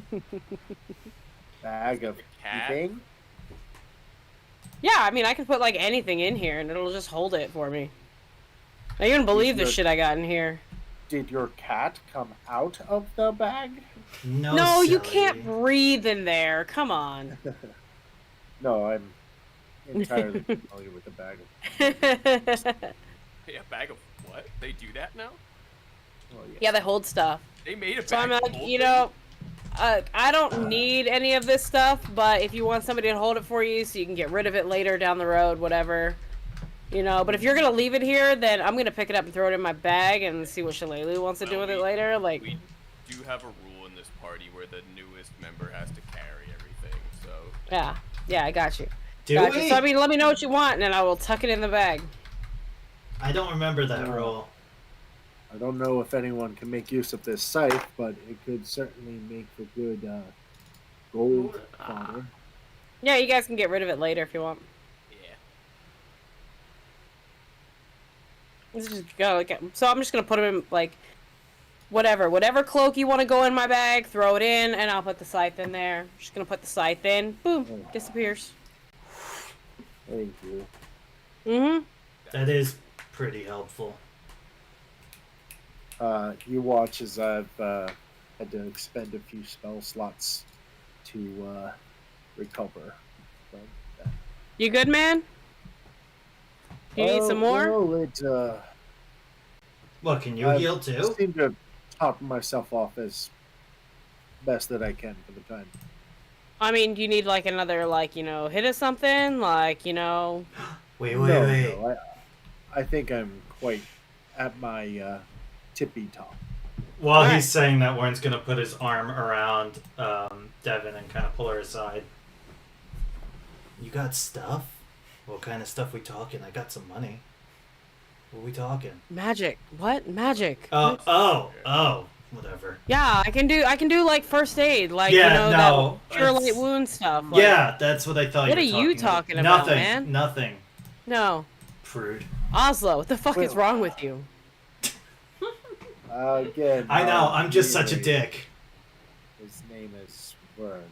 bag of A cat? keeping? Yeah, I mean, I can put, like, anything in here, and it'll just hold it for me. I even believe the your- shit I got in here. Did your cat come out of the bag? No, you Sally. can't breathe in there. Come on. No, I'm entirely familiar with the bag of Hey, a bag of what? They do that now? Yeah, they hold stuff. They made a bag So I'm of like, gold you things? know, I don't need any of this stuff, but if you want somebody to hold it for you so you can get rid of it later down the road, whatever. You know, but if you're going to leave it here, then I'm going to pick it up and throw it in my bag and see what Shalelu wants to do Well, with it later. Like, We do have a rule in this party where the newest member has to carry everything, so... yeah, I got you. Do Got we? you. So, I mean, let me know what you want, and then I will tuck it in the bag. I don't remember that No. rule. I don't know if anyone can make use of this scythe, but it could certainly make for good gold fodder. Yeah, you guys can get rid of it later if you want. Yeah. Let's just go. Like, so I'm just gonna put them in like whatever cloak you want to go in my bag. Throw it in, and I'll put the scythe in there. Just gonna put the scythe in. Boom, disappears. Thank you. Mhm. That is pretty helpful. You watch as I've had to expend a few spell slots to recover from that. You good, man? You need some more? Well, Look, can you I heal too? seem to top myself off as best that I can for the time. I mean, do you need like another hit of something? Like, Wait. No, I think I'm quite at my tippy top. While Alright. he's saying that, Warren's gonna put his arm around Devin and kind of pull her aside. You got stuff? What kind of stuff we talking? I got some money. What we talking? magic. What? Magic. Oh, whatever. Yeah, I can do like first aid, like Yeah, no, that cure it's- light wound stuff. Like, Yeah, that's what I thought. What you are were you talking about, Nothing. man? Nothing. No, Prude. Oslo. What the fuck is Well- wrong with you? Again, I know. I'm just such a really, dick. His name is Vern.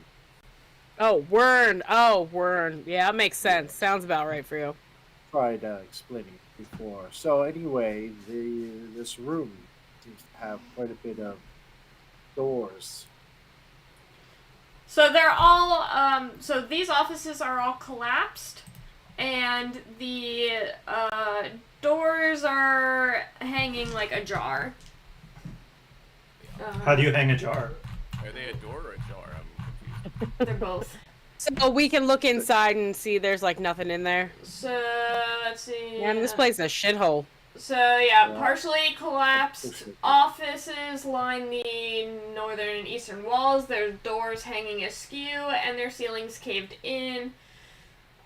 Oh, Wern. Oh, Wern. Yeah, that makes sense. Sounds about right for you. Tried explaining it before. So anyway, this room seems to have quite a bit of doors. So they're all, so these offices are all collapsed, and the doors are hanging like ajar. How do you hang a jar? Are they a door or a jar? I'm confused. They're both. So we can look inside and see there's like nothing in there. So let's see. Man, this place is a shithole. So yeah, partially collapsed offices line the northern and eastern walls. Their doors hanging askew and their ceilings caved in.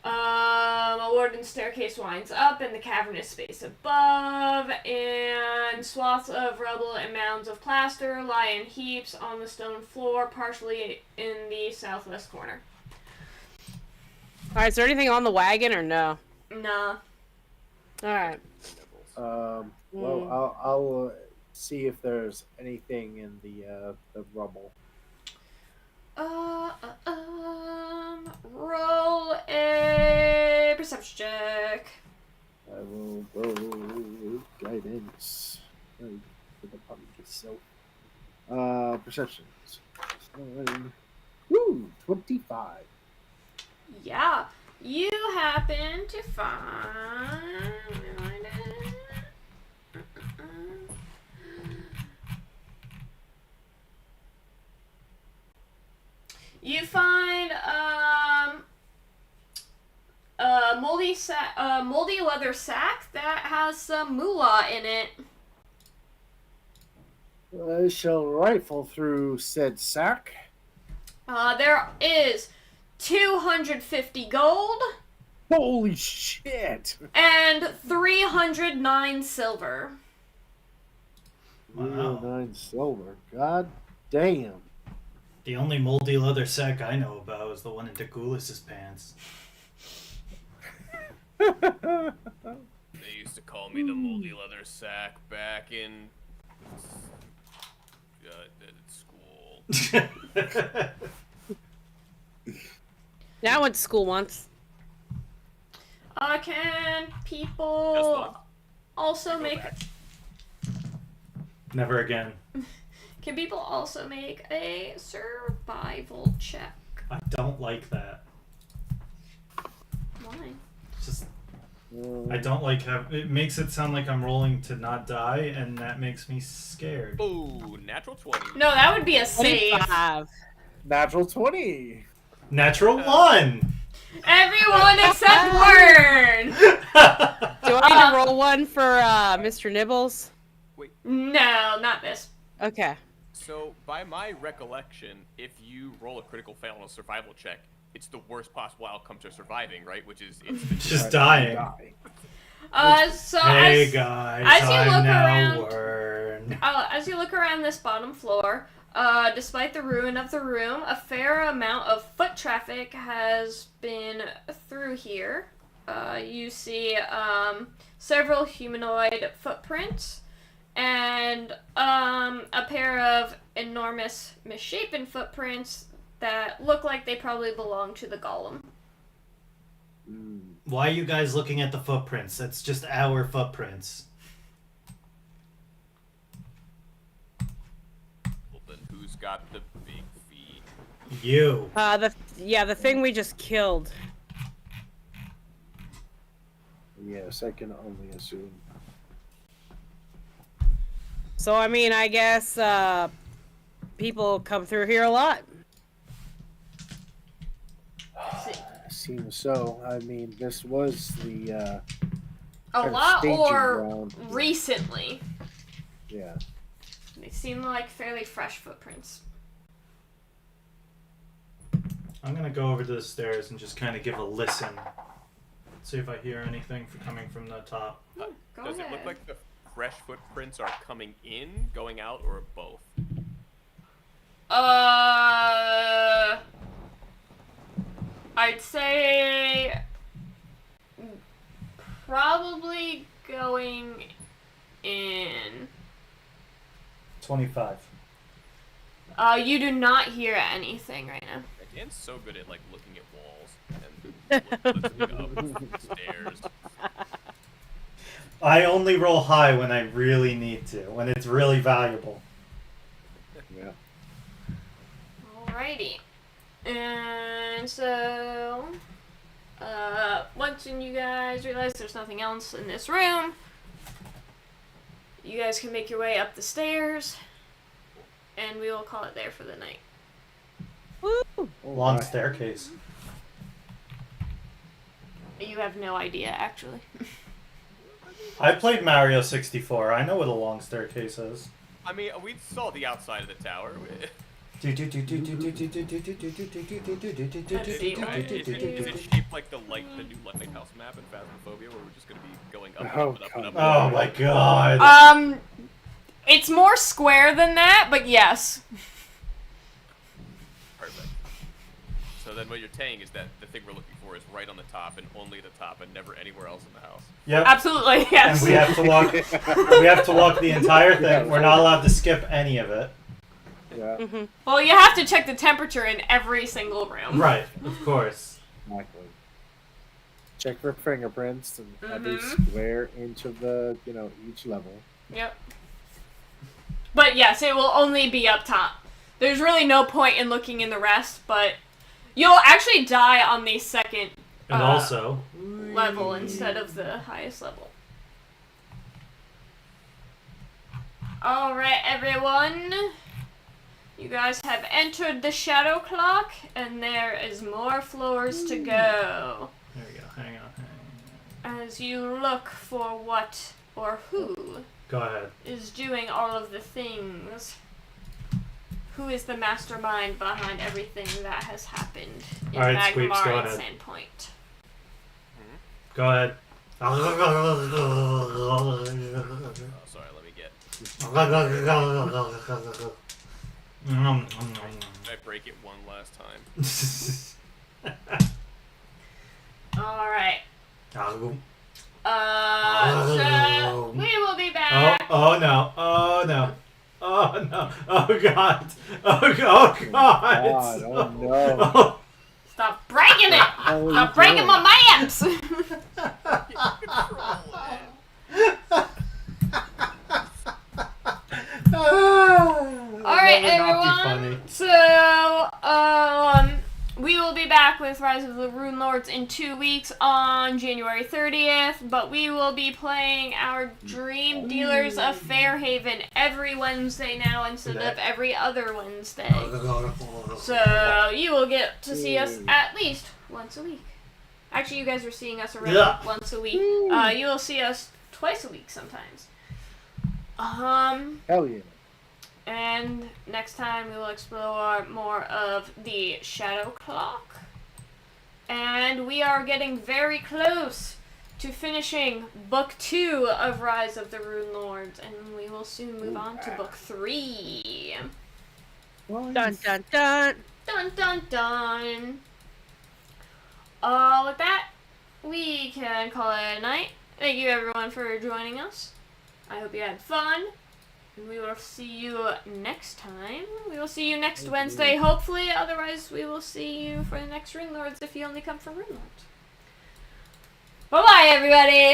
A warden staircase winds up in the cavernous space above, and swaths of rubble and mounds of plaster lie in heaps on the stone floor, partially in the southwest corner. Alright, is there anything on the wagon or no? Nah. Alright. Well, I'll see if there's anything in the rubble. Roll a perception check. I will roll guidance for the puppy itself. Perceptions. Woo, 25. Yeah, you happen to find. You find a moldy leather sack that has some moolah in it. I shall rifle through said sack. There is 250 gold Holy shit! and 309 silver. Wow. 9 silver. God damn. The only moldy leather sack I know about is the one in Dagulis's pants. They used to call me the moldy leather sack back in school. Yeah, I went to school once. Can Just people one. also Go make... back. Never again. Can people also make a survival check? I don't like that. Why? Just I don't like how it makes it sound like I'm rolling to not die, and that makes me scared. Ooh, natural 20. No, that would be a save. 25. Natural 20. Natural 1. Everyone except Wern! Do I need to roll one for Mr. Nibbles? No, not this. Okay. So, by my recollection, if you roll a critical fail on a survival check, it's the worst possible outcome to surviving, right? Which is Just dying. So Hey as, guys, as you I'm look now around- Wern. as you look around this bottom floor, despite the ruin of the room, a fair amount of foot traffic has been through here. You see several humanoid footprints and a pair of enormous misshapen footprints that look like they probably belong to the golem. Why are you guys looking at the footprints? That's just our footprints. Well, then who's got the big feet? You. The thing we just killed. Yes, I can only assume. So I mean, I guess people come through here a lot. Seems so. I mean, this was the A kind of lot staging or ground. recently. Yeah. They seem like fairly fresh footprints. I'm gonna go over to the stairs and just kind of give a listen. See if I hear anything coming from the top. Go Does ahead. it look like the fresh footprints are coming in, going out, or both? I'd say probably going in. 25. You do not hear anything right now. Dan's so good at like looking at walls and listening up stairs. I only roll high when I really need to, when it's really valuable. Yeah. Alrighty. And so, Once you guys realize there's nothing else in this room, you guys can make your way up the stairs, and we will call it there for the night. Woo! Long staircase. You have no idea, actually. I played Mario 64. I know what a long staircase is. I mean, we saw the outside of the tower. Is it shaped like the new Lighthouse map in Phasmophobia, where we're just gonna be going up and up and up and up? Oh my god. It's more square than that, but yes. Perfect. So then what you're saying is that the thing we're looking for is right on the top and only the top and never anywhere else in the house. Yep. Absolutely, yes. And we have to walk. We have to walk the entire thing. We're not allowed to skip any of it. Yeah. Mm-hmm. Well, you have to check the temperature in every single room. Right. Of course. Exactly. Check for fingerprints and every Mhm. square inch of the, each level. Yep. But yes, it will only be up top. There's really no point in looking in the rest, but you'll actually die on the second And also, level instead of the highest level. Alright, everyone. You guys have entered the Shadow Clock, and there is more floors to go. there we go. Hang on. As you look for what or who Go ahead. is doing all of the things. Who is the mastermind behind everything that has happened in All right, Squeeps, Magmar go and ahead. Sandpoint? Go ahead. Oh, sorry, let me get. I break it one last time. Alright. Oh, So we will be back. oh no. Oh no. Oh no. Oh god. Oh god. God, oh no. Oh. Stop breaking it! How are you Stop breaking doing? my maps! Alright, That would not be everyone. funny. So, we will be back with Rise of the Runelords in 2 weeks on January 30th, but we will be playing our Dream Dealers of Fairhaven every Wednesday now instead of every other Wednesday. So, you will get to see us at least once a week. Actually, you guys are seeing us already once a week. You will see us twice a week sometimes. Hell yeah. And next time we will explore more of the Shadow Clock. And we are getting very close to finishing Book 2 of Rise of the Runelords. And we will soon move on to Book 3. Dun dun dun. Dun dun dun. With that, we can call it a night. Thank you everyone for joining us. I hope you had fun. And we will see you next time. We will see you next Wednesday, hopefully. Otherwise, we will see you for the next Runelords if you only come for Runelords. Bye-bye, everybody!